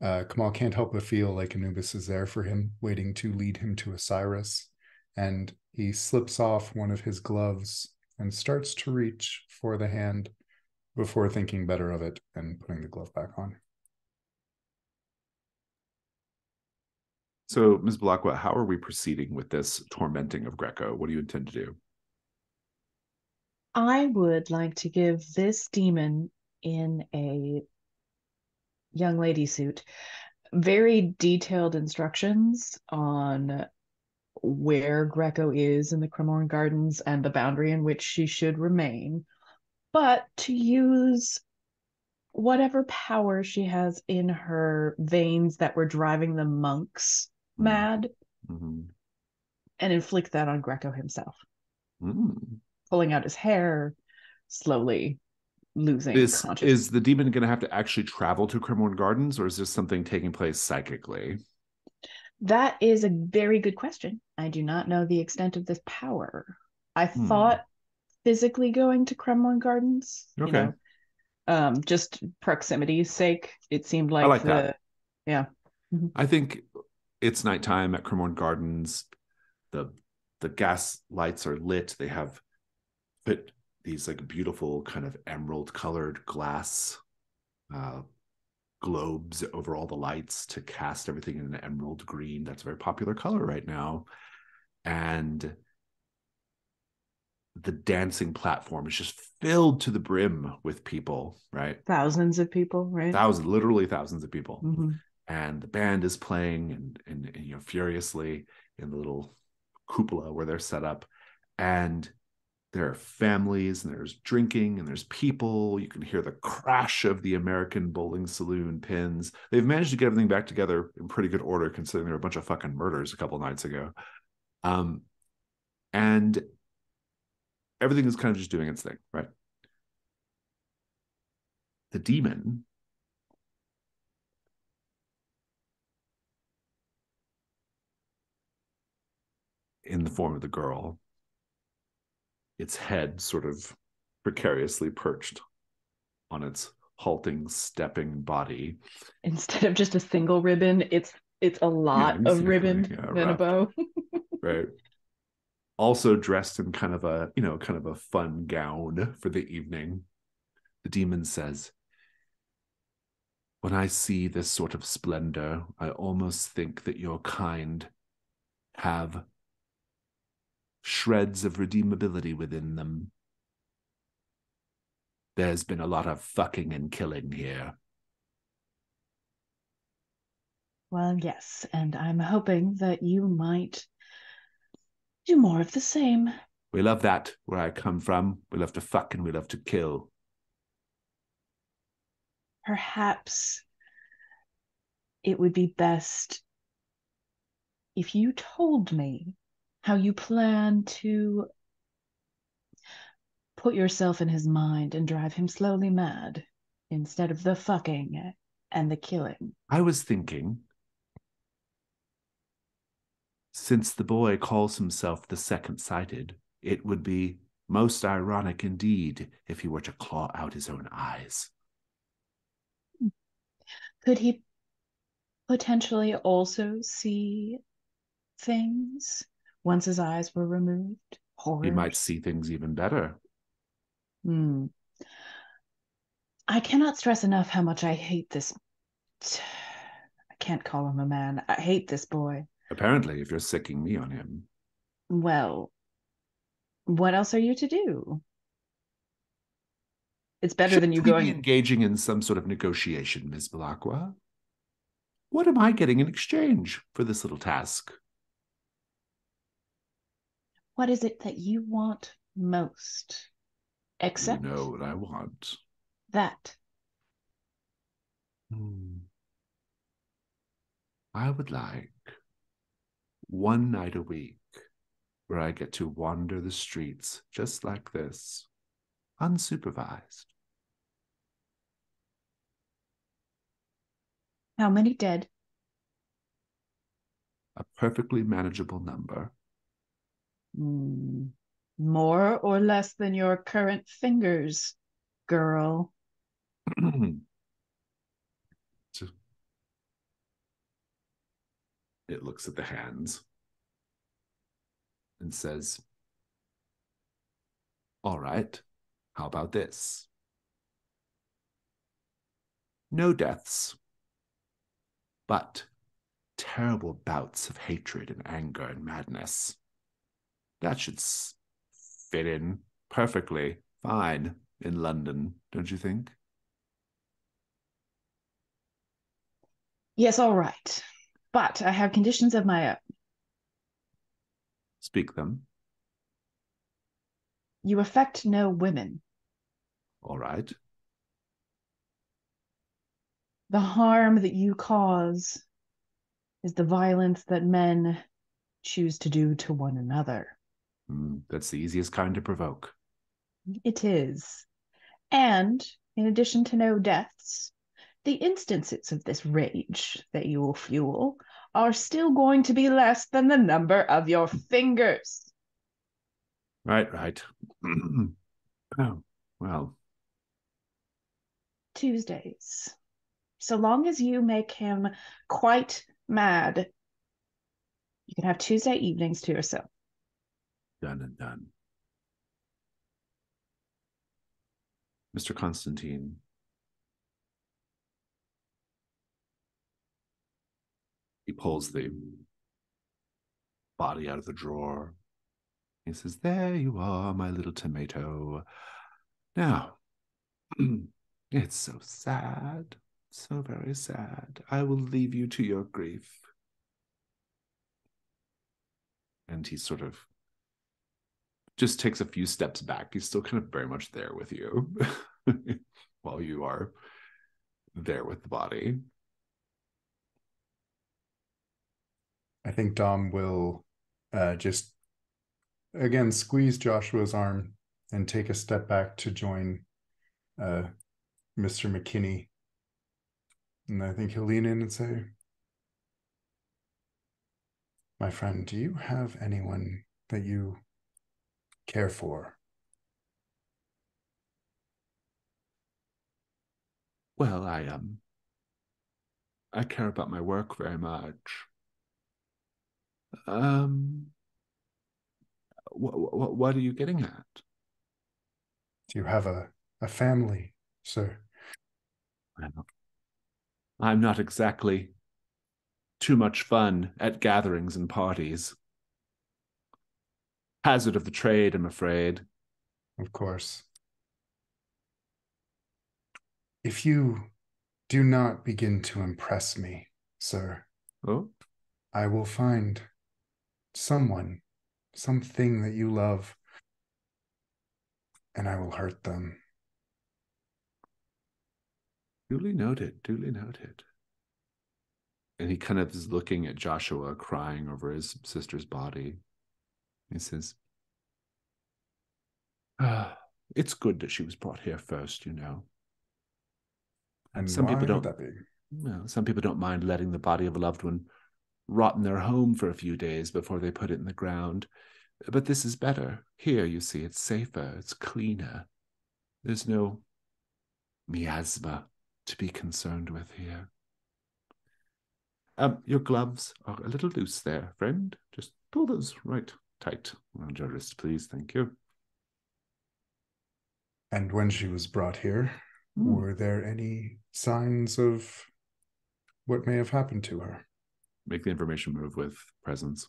Kamal can't help but feel like Anubis is there for him, waiting to lead him to Osiris. And he slips off one of his gloves and starts to reach for the hand before thinking better of it and putting the glove back on. So, Ms. Balakwa, how are we proceeding with this tormenting of Greco? What do you intend to do? I would like to give this demon in a young lady suit very detailed instructions on where Greco is in the Cremorne Gardens and the boundary in which she should remain, but to use whatever power she has in her veins that were driving the monks mad Mm-hmm. and inflict that on Greco himself. Pulling out his hair, slowly losing consciousness. Is the demon going to have to actually travel to Cremorne Gardens, or is this something taking place psychically? That is a very good question. I do not know the extent of this power. I thought physically going to Cremorne Gardens, okay. Just proximity's sake. It seemed like, I like that. Yeah. Mm-hmm. I think it's nighttime at Cremorne Gardens. The gas lights are lit. They have put these like beautiful kind of emerald colored glass globes over all the lights to cast everything in an emerald green. That's a very popular color right now. And the dancing platform is just filled to the brim with people, right? Thousands of people, right? Literally thousands of people. Mm-hmm. And the band is playing and furiously in the little cupola where they're set up. And there are families and there's drinking and there's people. You can hear the crash of the American bowling saloon pins. They've managed to get everything back together in pretty good order, considering there were a bunch of fucking murders a couple of nights ago. And everything is kind of just doing its thing, right? The demon in the form of the girl, its head sort of precariously perched on its halting, stepping body. Instead of just a single ribbon, it's a lot of ribbon and a bow. Right. Also dressed in kind of a fun gown for the evening. The demon says, "When I see this sort of splendor, I almost think that your kind have shreds of redeemability within them. There's been a lot of fucking and killing here." Well, yes, and I'm hoping that you might do more of the same. We love that where I come from. We love to fuck and we love to kill. Perhaps it would be best if you told me how you plan to put yourself in his mind and drive him slowly mad instead of the fucking and the killing. I was thinking, since the boy calls himself the second-sighted, it would be most ironic indeed if he were to claw out his own eyes. Could he potentially also see things once his eyes were removed? Horrors? He might see things even better. I cannot stress enough how much I hate this. I can't call him a man. I hate this boy. Apparently, if you're sicking me on him. Well, what else are you to do? It's better Should than you we going... be engaging in some sort of negotiation, Ms. Belacqua? What am I getting in exchange for this little task? What is it that you want most? Except you know what I want. That. I would like one night a week where I get to wander the streets just like this, unsupervised. How many dead? A perfectly manageable number. More or less than your current fingers, girl? It looks at the hands and says, "All right, how about this? No deaths, but terrible bouts of hatred and anger and madness. That should fit in perfectly fine in London, don't you think?" Yes, all right. But I have conditions of my own. Speak them. You affect no women. All right. The harm that you cause is the violence that men choose to do to one another. That's the easiest kind to provoke. It is. And in addition to no deaths, the instances of this rage that you will fuel are still going to be less than the number of your fingers. Right. Oh, well. Tuesdays. So long as you make him quite mad, you can have Tuesday evenings to yourself. Done and done. Mr. Constantine. He pulls the body out of the drawer. He says, "There you are, my little tomato. Now, it's so sad, so very sad. I will leave you to your grief." And he sort of just takes a few steps back. He's still kind of very much there with you while you are there with the body. I think Dom will just, again, squeeze Joshua's arm and take a step back to join Mr. McKinney. And I think he'll lean in and say, my friend, do you have anyone that you care for? Well, I care about my work very much. What are you getting at? Do you have a family, sir? Well, I'm not exactly too much fun at gatherings and parties. Hazard of the trade, I'm afraid. Of course. If you do not begin to impress me, sir, Oh, I will find someone, something that you love, and I will hurt them. duly noted, duly noted. And he kind of is looking at Joshua, crying over his sister's body. He says, it's good that she was brought here first, you know. And Some why people would don't, that be? well, some people don't mind letting the body of a loved one rot in their home for a few days before they put it in the ground. But this is better. Here, you see, it's safer, it's cleaner. There's no miasma to be concerned with here. Your gloves are a little loose there, friend. Just pull those right tight around your wrist, please. Thank you. And when she was brought here, were there any signs of what may have happened to her? Make the information move with presence.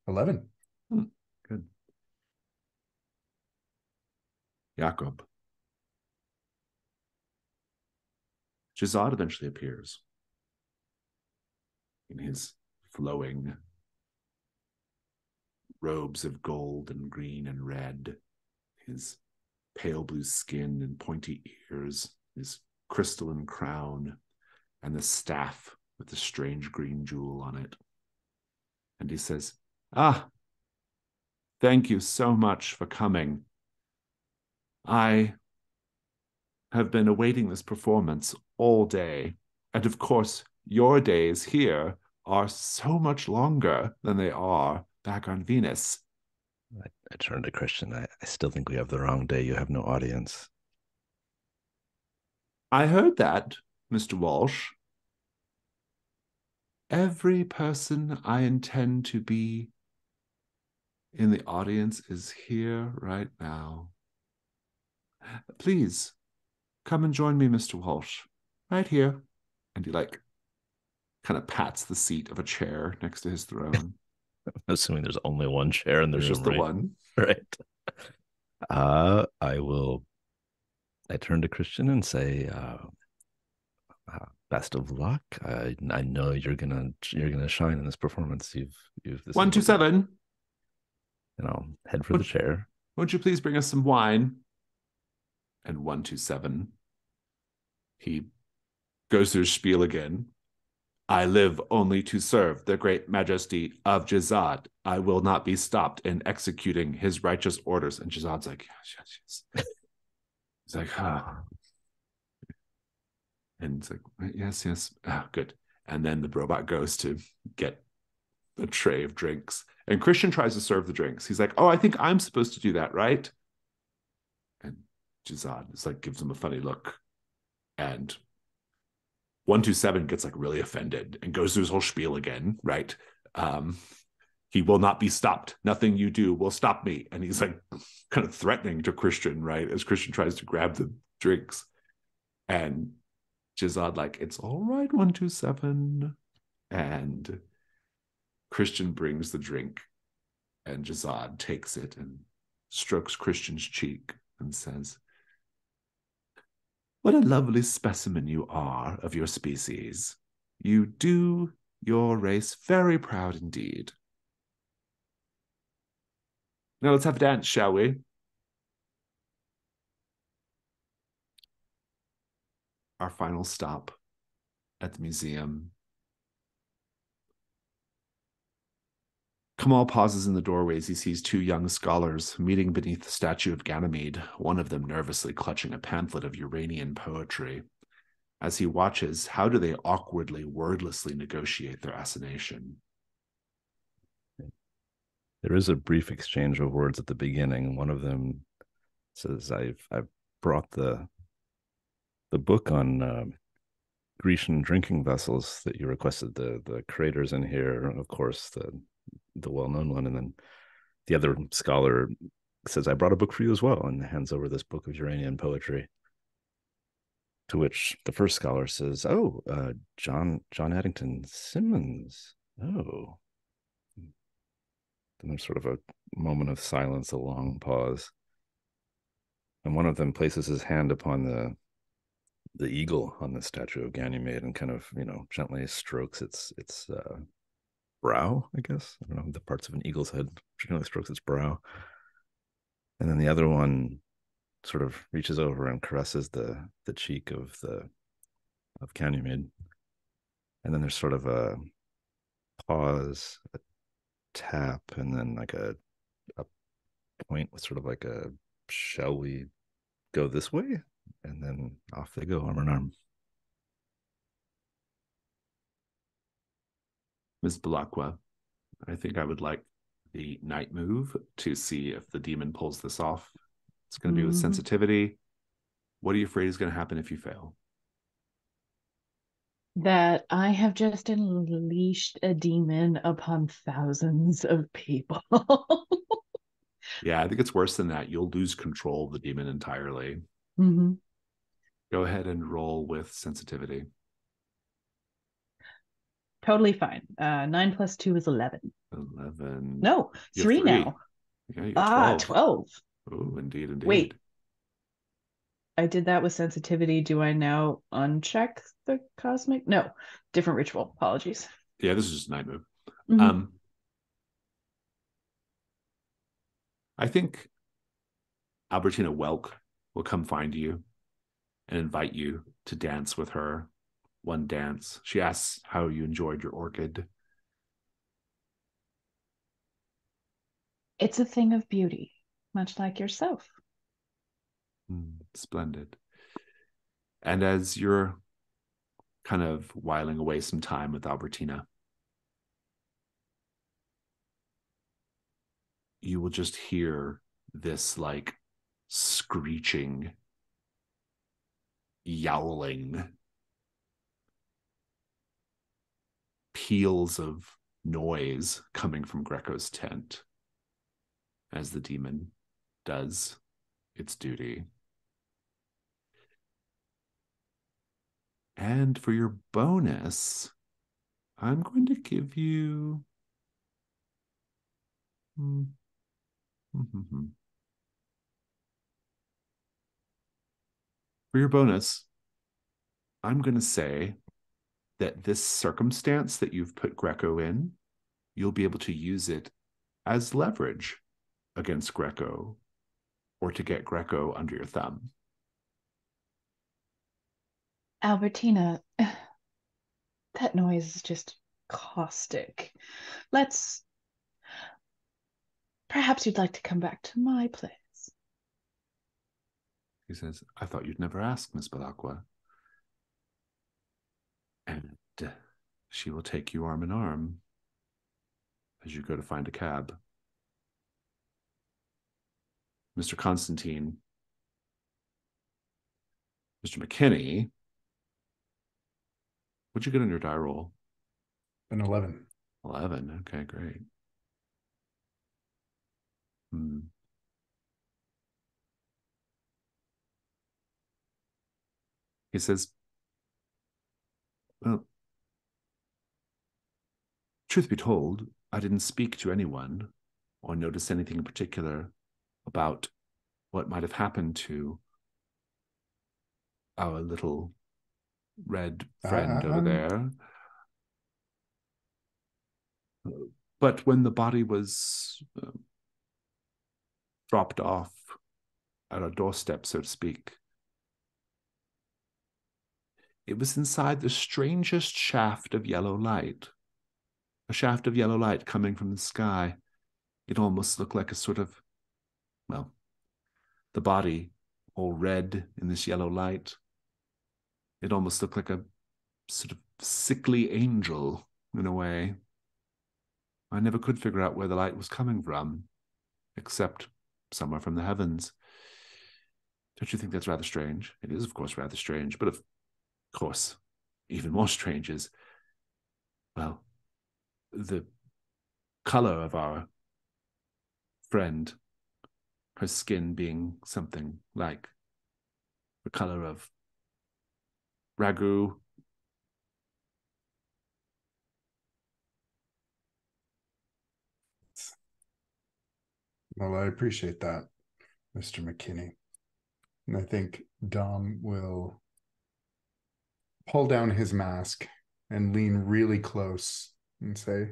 11. Good. Jakob. Jazad eventually appears in his flowing robes of gold and green and red, his pale blue skin and pointy ears, his crystalline crown, and the staff with the strange green jewel on it. And he says, thank you so much for coming. I have been awaiting this performance all day. And of course, your days here are so much longer than they are back on Venus. I turn to Christian. I still think we have the wrong day. You have no audience. I heard that, Mr. Walsh. Every person I intend to be in the audience is here right now. Please, come and join me, Mr. Walsh. Right here. And he kind of pats the seat of a chair next to his throne. I'm assuming there's only one chair in the room, There's just the right? one. Right. I turn to Christian and say, best of luck. I know you're gonna shine in this performance. This 127. Head for the chair. Won't you please bring us some wine? And 127. He goes through his spiel again. I live only to serve the great majesty of Jazad. I will not be stopped in executing his righteous orders. And Jazad's like, yes. He's like, And it's like, yes. Good. And then the robot goes to get a tray of drinks. And Christian tries to serve the drinks. He's like, I think I'm supposed to do that, right? And Jazad is like, gives him a funny look. And 127 gets really offended and goes through his whole spiel again, right? He will not be stopped. Nothing you do will stop me. And he's kind of threatening to Christian, right? As Christian tries to grab the drinks. And Jazad it's all right, 127. And Christian brings the drink and Jazad takes it and strokes Christian's cheek and says, what a lovely specimen you are of your species. You do your race very proud indeed. Now let's have a dance, shall we? Our final stop at the museum. Kamal pauses in the doorway as he sees two young scholars meeting beneath the statue of Ganymede, one of them nervously clutching a pamphlet of Uranian poetry. As he watches, how do they awkwardly, wordlessly negotiate their assignation? There is a brief exchange of words at the beginning. One of them says, I've brought the book on Grecian drinking vessels that you requested, the craters in here, of course, the well-known one. And then the other scholar says, I brought a book for you as well, and hands over this book of Uranian poetry. To which the first scholar says, "Oh, John Addington Symonds. Oh." Then there's sort of a moment of silence, a long pause, and one of them places his hand upon the eagle on the statue of Ganymede and kind of, gently strokes its brow. I guess, I don't know, the parts of an eagle's head generally strokes its brow, and then the other one sort of reaches over and caresses the cheek of Ganymede. And then there's sort of a pause, a tap, and then like a point with sort of like a, shall we go this way? And then off they go, arm in arm. Ms. Balakwa, I think I would like the night move to see if the demon pulls this off. It's going to be with sensitivity. What are you afraid is going to happen if you fail? That I have just unleashed a demon upon thousands of people. Yeah, I think it's worse than that. You'll lose control of the demon entirely. Mm-hmm. Go ahead and roll with sensitivity. Totally fine. 9 plus 2 is 11. 11. No, You have 3 3. now. Yeah, you got 12. 12. Oh, indeed. Wait. I did that with sensitivity. Do I now uncheck the cosmic? No, different ritual. Apologies. Yeah, this is just a night move. Mm-hmm. I think Albertina Welk will come find you and invite you to dance with her. One dance. She asks how you enjoyed your orchid. It's a thing of beauty, much like yourself. Splendid. And as you're kind of whiling away some time with Albertina, you will just hear this like screeching, yowling, peals of noise coming from Greco's tent as the demon does its duty. And for your bonus, I'm going to give you for your bonus, I'm going to say that this circumstance that you've put Greco in, you'll be able to use it as leverage against Greco or to get Greco under your thumb. Albertina, that noise is just caustic. Perhaps you'd like to come back to my place. He says, I thought you'd never ask, Miss Balakwa. And she will take you arm in arm as you go to find a cab. Mr. Constantine, Mr. McKinney, what'd you get on your die roll? An 11. 11. Okay, great. He says, well, truth be told, I didn't speak to anyone or notice anything in particular about what might have happened to our little red friend over there. But when the body was dropped off at our doorstep, so to speak, it was inside the strangest shaft of yellow light. A shaft of yellow light coming from the sky. It almost looked like a sort of, well, the body all red in this yellow light. It almost looked like a sort of sickly angel in a way. I never could figure out where the light was coming from, except somewhere from the heavens. Don't you think that's rather strange? It is, of course, rather strange, but of course, even more strange is, well, the color of our friend, her skin being something like the color of ragu. Well, I appreciate that, Mr. McKinney. And I think Dom will pull down his mask and lean really close and say,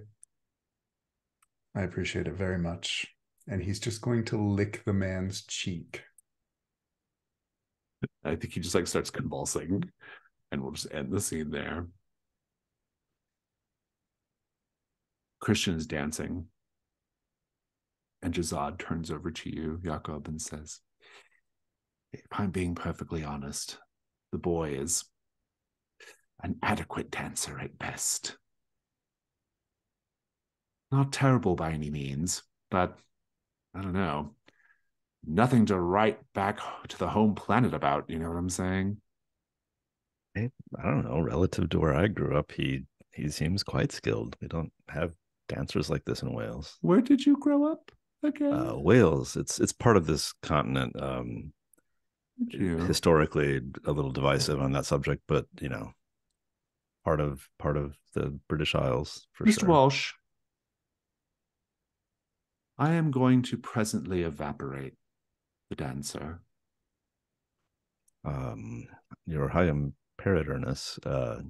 I appreciate it very much. And he's just going to lick the man's cheek. I think he just like starts convulsing, and we'll just end the scene there. Christian is dancing, and Jazad turns over to you, Jakob, and says, if I'm being perfectly honest, the boy is an adequate dancer at best. Not terrible by any means, but I don't know. Nothing to write back to the home planet about, you know what I'm saying? I don't know. Relative to where I grew up, he seems quite skilled. We don't have dancers like this in Wales. Where did you grow up again? Wales, it's part of this continent. Historically, a little divisive on that subject, but you know, part of the British Isles for Mr. sure. Walsh, I am going to presently evaporate the dancer. Your high imperatorness. What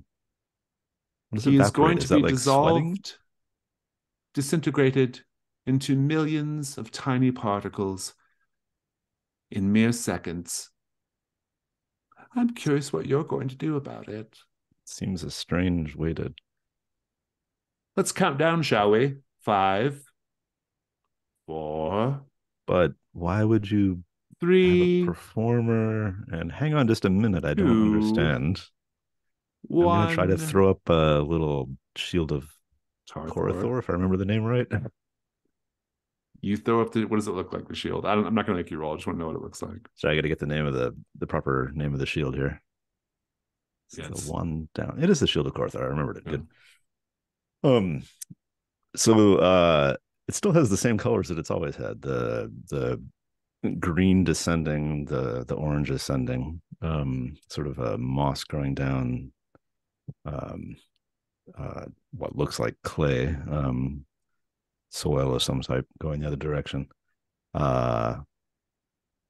does He is going evaporate? to Is that be like dissolved, sweating? disintegrated into millions of tiny particles in mere seconds. I'm curious what you're going to do about it. Seems a strange way to. Let's count down, shall we? 5, 4. But why would you 3, have a performer? And hang on just a minute. I 2, don't understand. 1. I'm going to try to throw up a little shield of Korathor, if I remember the name right. You throw up the, what does it look like, the shield? I'm not going to make you roll. I just want to know what it looks like. So I got to get the name of the proper name of the shield here. It's the one down. It is the shield of Korathor. I remembered it. Good. So it still has the same colors that it's always had. The green descending, the orange ascending, sort of a moss growing down, what looks like clay, soil of some type going the other direction. But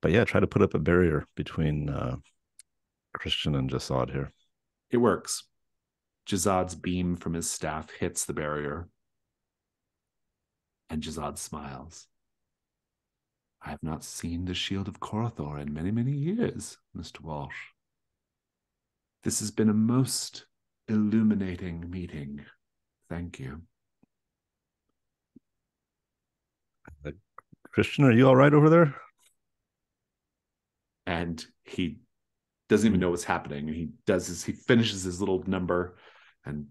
yeah, try to put up a barrier between Christian and Jasad here. It works. Jazad's beam from his staff hits the barrier, and Jazad smiles. I have not seen the shield of Korathor in many, many years, Mr. Walsh. This has been a most illuminating meeting. Thank you. Christian, are you all right over there? And he doesn't even know what's happening. And he finishes his little number and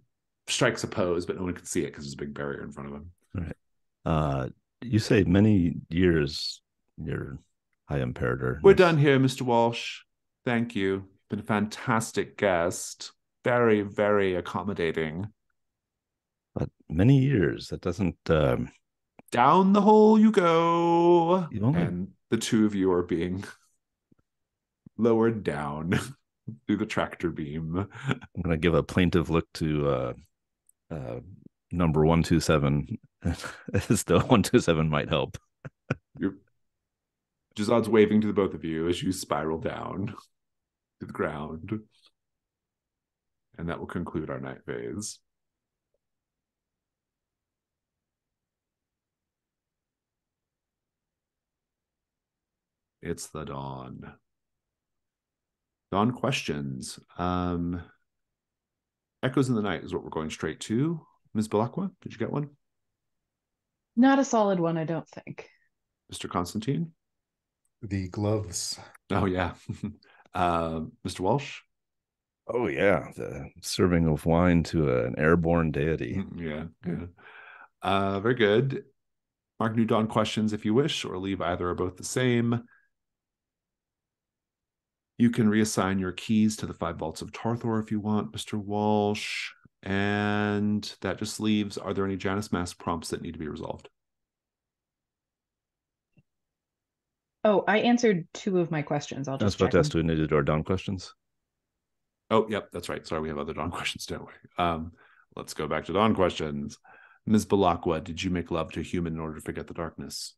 strikes a pose, but no one can see it because there's a big barrier in front of him. All right. You say many years, your high imperator. We're done here, Mr. Walsh. Thank you. Been a fantastic guest. Very, very accommodating. But many years, that doesn't... Down the hole you go. Only... And the two of you are being lowered down through the tractor beam. I'm going to give a plaintive look to number 127, as though 127 might help. Jazad's waving to the both of you as you spiral down to the ground. And that will conclude our night phase. It's the dawn. Dawn questions. Echoes in the Night is what we're going straight to. Ms. Balakwa, did you get one? Not a solid one, I don't think. Mr. Constantine? The gloves. Oh, yeah. Mr. Walsh? Oh yeah, the serving of wine to an airborne deity. Yeah, yeah. Very good. Mark New Dawn questions if you wish, or leave either or both the same. You can reassign your keys to the 5 vaults of Tarthor if you want, Mr. Walsh. And that just leaves, are there any Janus Mask prompts that need to be resolved? Oh, I answered 2 of my questions. I'll I was just about check to ask, them. do we need to do our Dawn questions? Oh, yep, that's right. Sorry, we have other Dawn questions, don't we? Let's go back to Dawn questions. Ms. Balakwa, did you make love to a human in order to forget the darkness?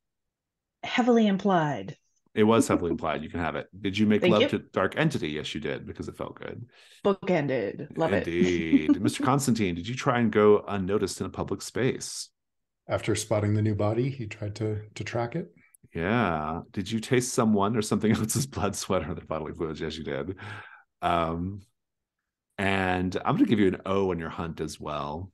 Heavily implied. It was heavily implied. You can have it. Did you make Thank love you. to Dark Entity? Yes, you did, because it felt good. Bookended. Love Indeed. it. Mr. Constantine, did you try and go unnoticed in a public space? After spotting the new body, he tried to track it. Yeah. Did you taste someone or something else's blood, sweat, or their bodily fluids? Yes, you did. And I'm going to give you an O on your hunt as well.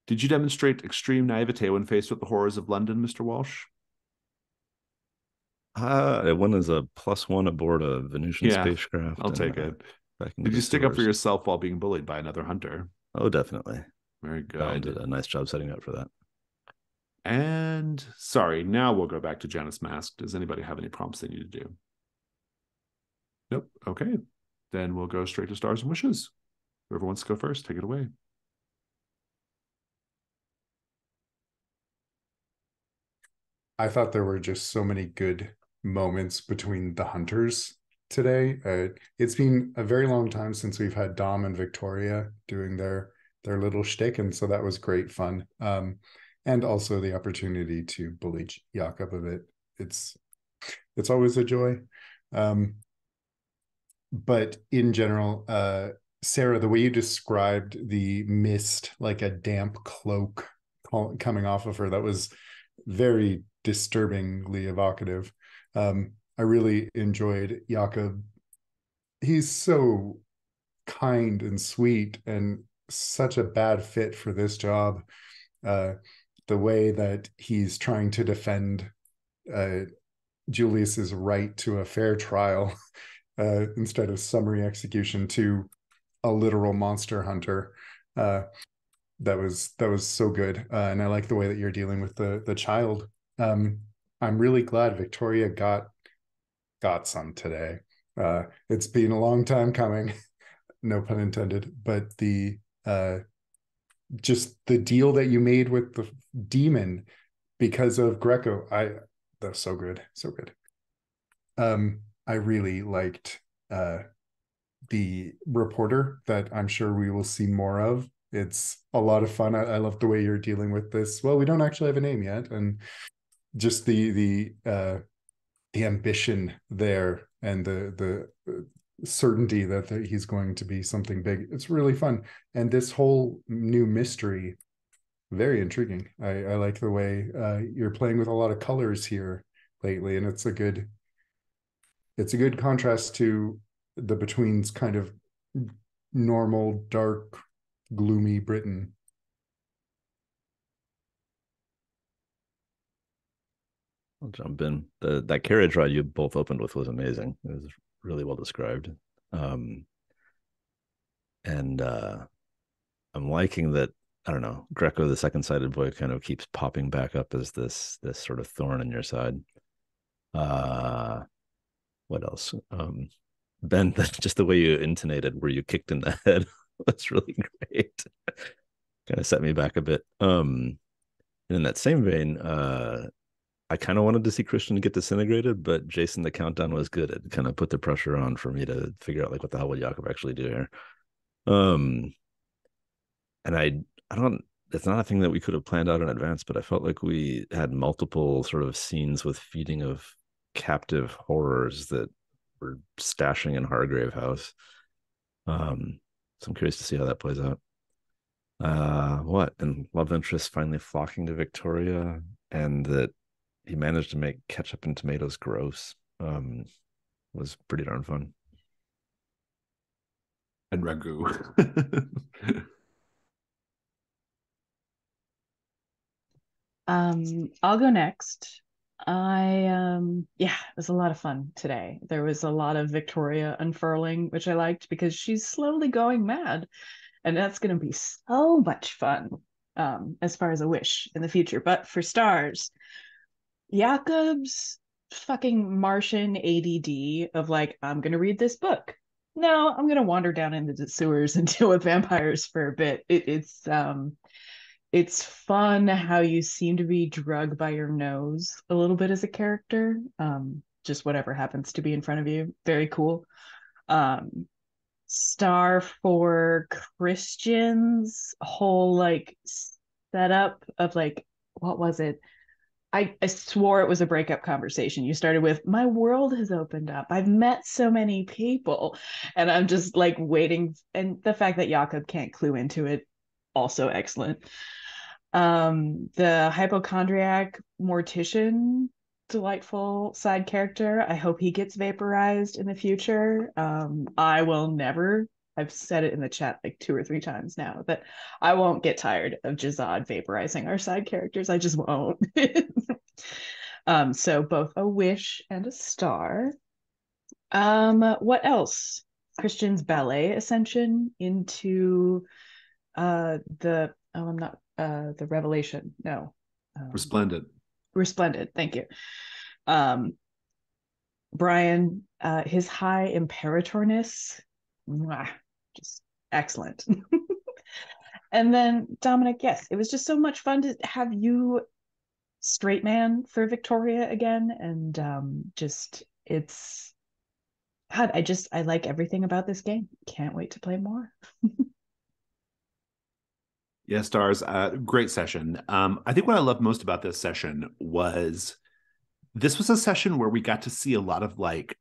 Did you demonstrate extreme naivete when faced with the horrors of London, Mr. Walsh? It went as a +1 aboard a Venusian Yeah, spacecraft. I'll take it. Back into Did the you stick up for sewers. yourself while being bullied by another hunter? Oh, definitely. Very Val did good. a nice job setting up for that. And sorry, now we'll go back to Janus Mask. Does anybody have any prompts they need to do? Nope. Okay. Then we'll go straight to Stars and Wishes. Whoever wants to go first, take it away. I thought there were just so many good moments between the hunters today. It's been a very long time since we've had Dom and Victoria doing their little shtick, and so that was great fun. And also the opportunity to bully Jakob a bit. It's always a joy. But in general, Sarah, the way you described the mist, like a damp cloak coming off of her, that was very disturbingly evocative. I really enjoyed Jakob. He's so kind and sweet and such a bad fit for this job. The way that he's trying to defend Julius's right to a fair trial instead of summary execution to a literal monster hunter. That was so good, and I like the way that you're dealing with the child. I'm really glad Victoria got some today. It's been a long time coming, no pun intended. But the just the deal that you made with the demon because of Greco, that's so good, so good. I really liked the reporter that I'm sure we will see more of. It's a lot of fun. I love the way you're dealing with this. Well, we don't actually have a name yet, and just the ambition there and the certainty that he's going to be something big. It's really fun, and this whole new mystery, very intriguing. I like the way you're playing with a lot of colors here lately, and it's a good contrast to the Between's kind of normal, dark, gloomy Britain. I'll jump in. That carriage ride you both opened with was amazing. It was really well described. And I'm liking that, I don't know, Greco, the second sided boy, kind of keeps popping back up as this sort of thorn in your side. What else? Ben, just the way you intonated where you kicked in the head was really great. Kind of set me back a bit. And in that same vein, I kind of wanted to see Christian get disintegrated, but Jason the Countdown was good. It kind of put the pressure on for me to figure out like what the hell would Jakob actually do here. And I don't, it's not a thing that we could have planned out in advance, but I felt like we had multiple sort of scenes with feeding of captive horrors that were stashing in Hargrave House. So I'm curious to see how that plays out. What? And love interest finally flocking to Victoria, and that he managed to make ketchup and tomatoes gross. Was pretty darn fun. And ragu. I'll go next. Yeah, it was a lot of fun today. There was a lot of Victoria unfurling, which I liked because she's slowly going mad, and that's going to be so much fun as far as a wish in the future. But for stars, Jakob's fucking Martian ADD of like, I'm going to read this book. No, I'm going to wander down into the sewers and deal with vampires for a bit. It's fun how you seem to be drugged by your nose a little bit as a character. Just whatever happens to be in front of you. Very cool. Star for Christian's whole like setup of like, what was it? I swore it was a breakup conversation. You started with, my world has opened up. I've met so many people. And I'm just like waiting. And the fact that Jakob can't clue into it, also excellent. The hypochondriac mortician, delightful side character. I hope he gets vaporized in the future. I will never, I've said it in the chat like 2 or 3 times now, that I won't get tired of Jazad vaporizing our side characters. I just won't. So both a wish and a star. What else? Christian's ballet ascension into I'm not the revelation. No. Resplendent. Resplendent. Thank you. Brian, his high imperatorness, mwah, just excellent. And then Dominic, yes, it was just so much fun to have you straight man for Victoria again. And just it's God, I like everything about this game. Can't wait to play more. Yeah, stars. Great session. I think what I loved most about this session was this was a session where we got to see a lot of like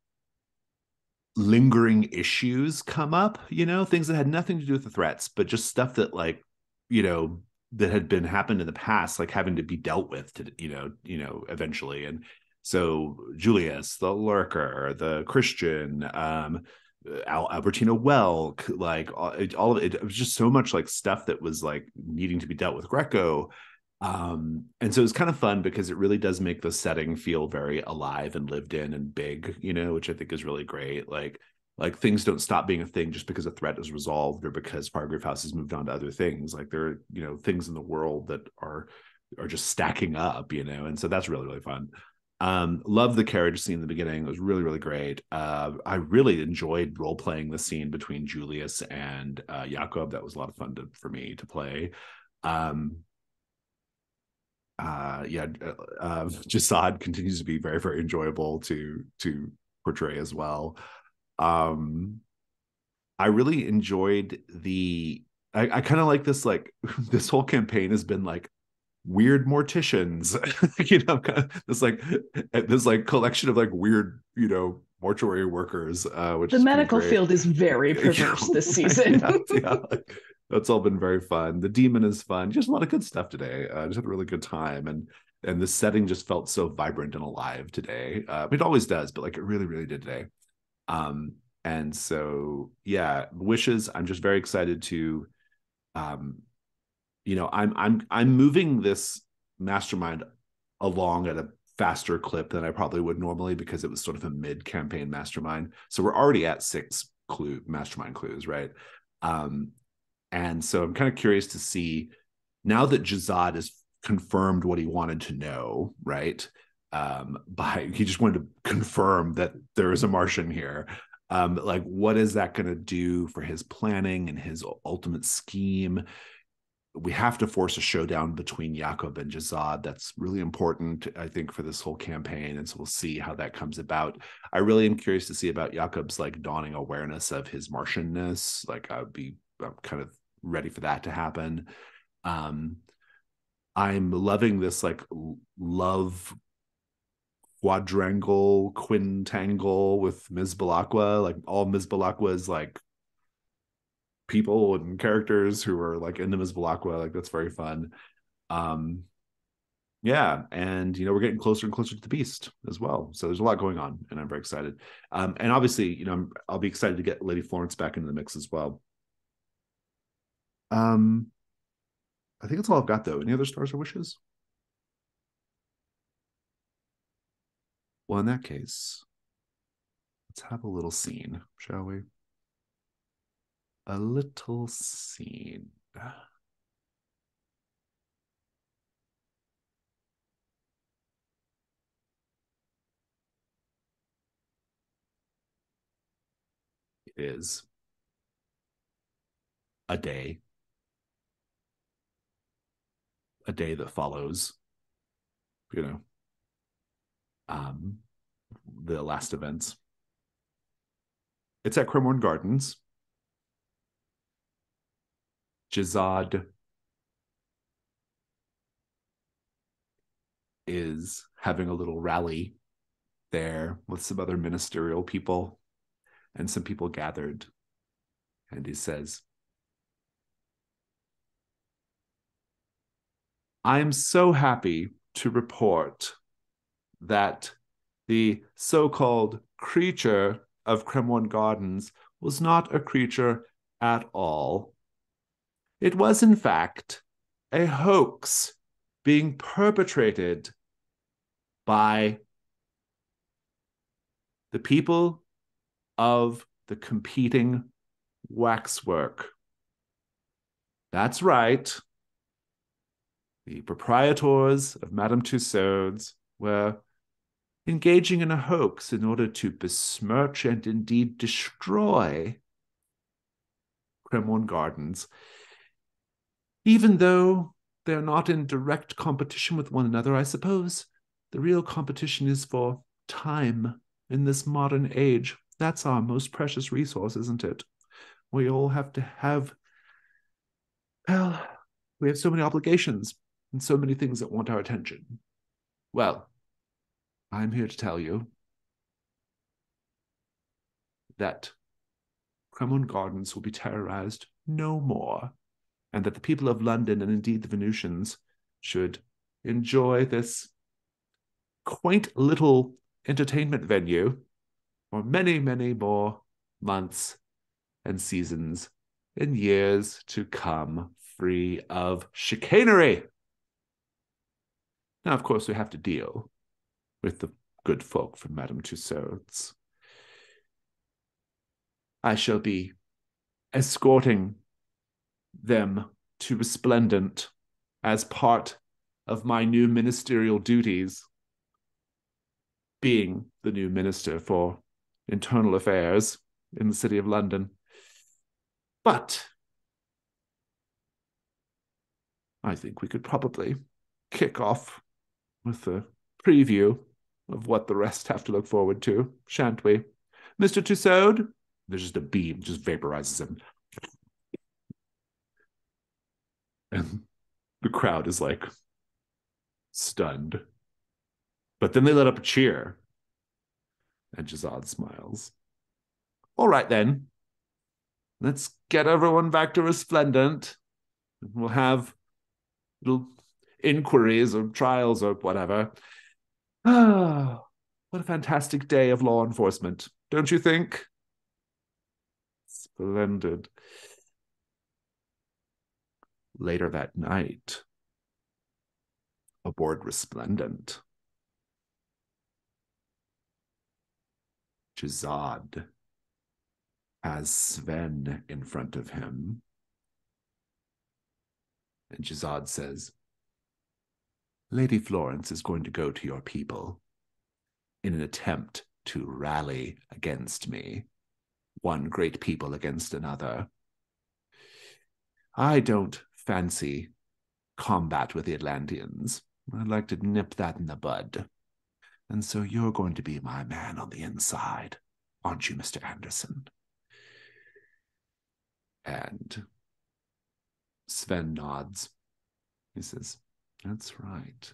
lingering issues come up, things that had nothing to do with the threats, but just stuff that like, that had been happened in the past, like having to be dealt with to, eventually. And so Julius, the lurker, the Christian, Albertina Welk, like all of it was just so much like stuff that was like needing to be dealt with Greco. And so it's kind of fun because it really does make the setting feel very alive and lived in and big, which I think is really great. Like things don't stop being a thing just because a threat is resolved or because Hargrave House has moved on to other things. Like there are, things in the world that are just stacking up, and so that's really, really fun. Love the carriage scene in the beginning. It was really, really great. I really enjoyed role playing the scene between Julius and Jakob. That was a lot of fun for me to play. Jasad continues to be very, very enjoyable to portray as well. I really enjoyed I kind of like this, like this whole campaign has been like weird morticians, this like collection of like weird, mortuary workers, which the medical field is very perverse this season. That's all been very fun. The demon is fun. Just a lot of good stuff today. Just had a really good time, and the setting just felt so vibrant and alive today. It always does, but like it really, really did today. And so yeah, wishes. I'm just very excited to, I'm moving this mastermind along at a faster clip than I probably would normally because it was sort of a mid-campaign mastermind. So we're already at 6 mastermind clues, right? And so I'm kind of curious to see, now that Jazad has confirmed what he wanted to know, right? He just wanted to confirm that there is a Martian here. Like, what is that going to do for his planning and his ultimate scheme? We have to force a showdown between Jakob and Jazad. That's really important, I think, for this whole campaign. And so we'll see how that comes about. I really am curious to see about Jakob's like dawning awareness of his Martianness. Like I'm kind of ready for that to happen. I'm loving this like love quadrangle, quintangle with Ms. Balakwa. Like all Ms. Balakwa's like people and characters who are like into Ms. Balakwa. Like that's very fun. Yeah, and we're getting closer and closer to the beast as well. So there's a lot going on, and I'm very excited. And obviously, I'll be excited to get Lady Florence back into the mix as well. I think that's all I've got, though. Any other stars or wishes? Well, in that case, let's have a little scene, shall we? A little scene. It is a day that follows, you know, the last events. It's at Cremorne Gardens. Jazad is having a little rally there with some other ministerial people and some people gathered. And he says, I am so happy to report that the so-called creature of Cremorne Gardens was not a creature at all. It was, in fact, a hoax being perpetrated by the people of the competing waxwork. That's right. The proprietors of Madame Tussauds were engaging in a hoax in order to besmirch and indeed destroy Cremorne Gardens, even though they're not in direct competition with one another. I suppose the real competition is for time in this modern age. That's our most precious resource, isn't it? We all have to have, well, we have so many obligations and so many things that want our attention. Well, I'm here to tell you that Cremorne Gardens will be terrorized no more, and that the people of London and indeed the Venusians should enjoy this quaint little entertainment venue for many, many more months and seasons and years to come, free of chicanery. Now, of course, we have to deal with the good folk from Madame Tussauds. I shall be escorting them to Resplendent as part of my new ministerial duties, being the new minister for internal affairs in the city of London. But I think we could probably kick off with a preview of what the rest have to look forward to, shan't we? Mr. Tussaud? There's just a beam, just vaporizes him. And the crowd is like stunned. But then they let up a cheer. And Jazad smiles. All right, then. Let's get everyone back to Resplendent. We'll have little inquiries or trials or whatever. Ah, what a fantastic day of law enforcement, don't you think? Splendid. Later that night, aboard Resplendent, Jazad has Sven in front of him. And Jazad says, Lady Florence is going to go to your people in an attempt to rally against me, one great people against another. I don't fancy combat with the Atlanteans. I'd like to nip that in the bud. And so you're going to be my man on the inside, aren't you, Mr. Anderson? And Sven nods. He says, that's right.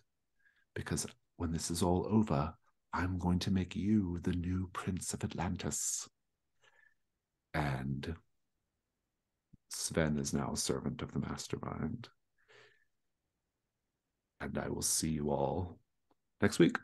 Because when this is all over, I'm going to make you the new Prince of Atlantis. And Sven is now a servant of the mastermind. And I will see you all next week.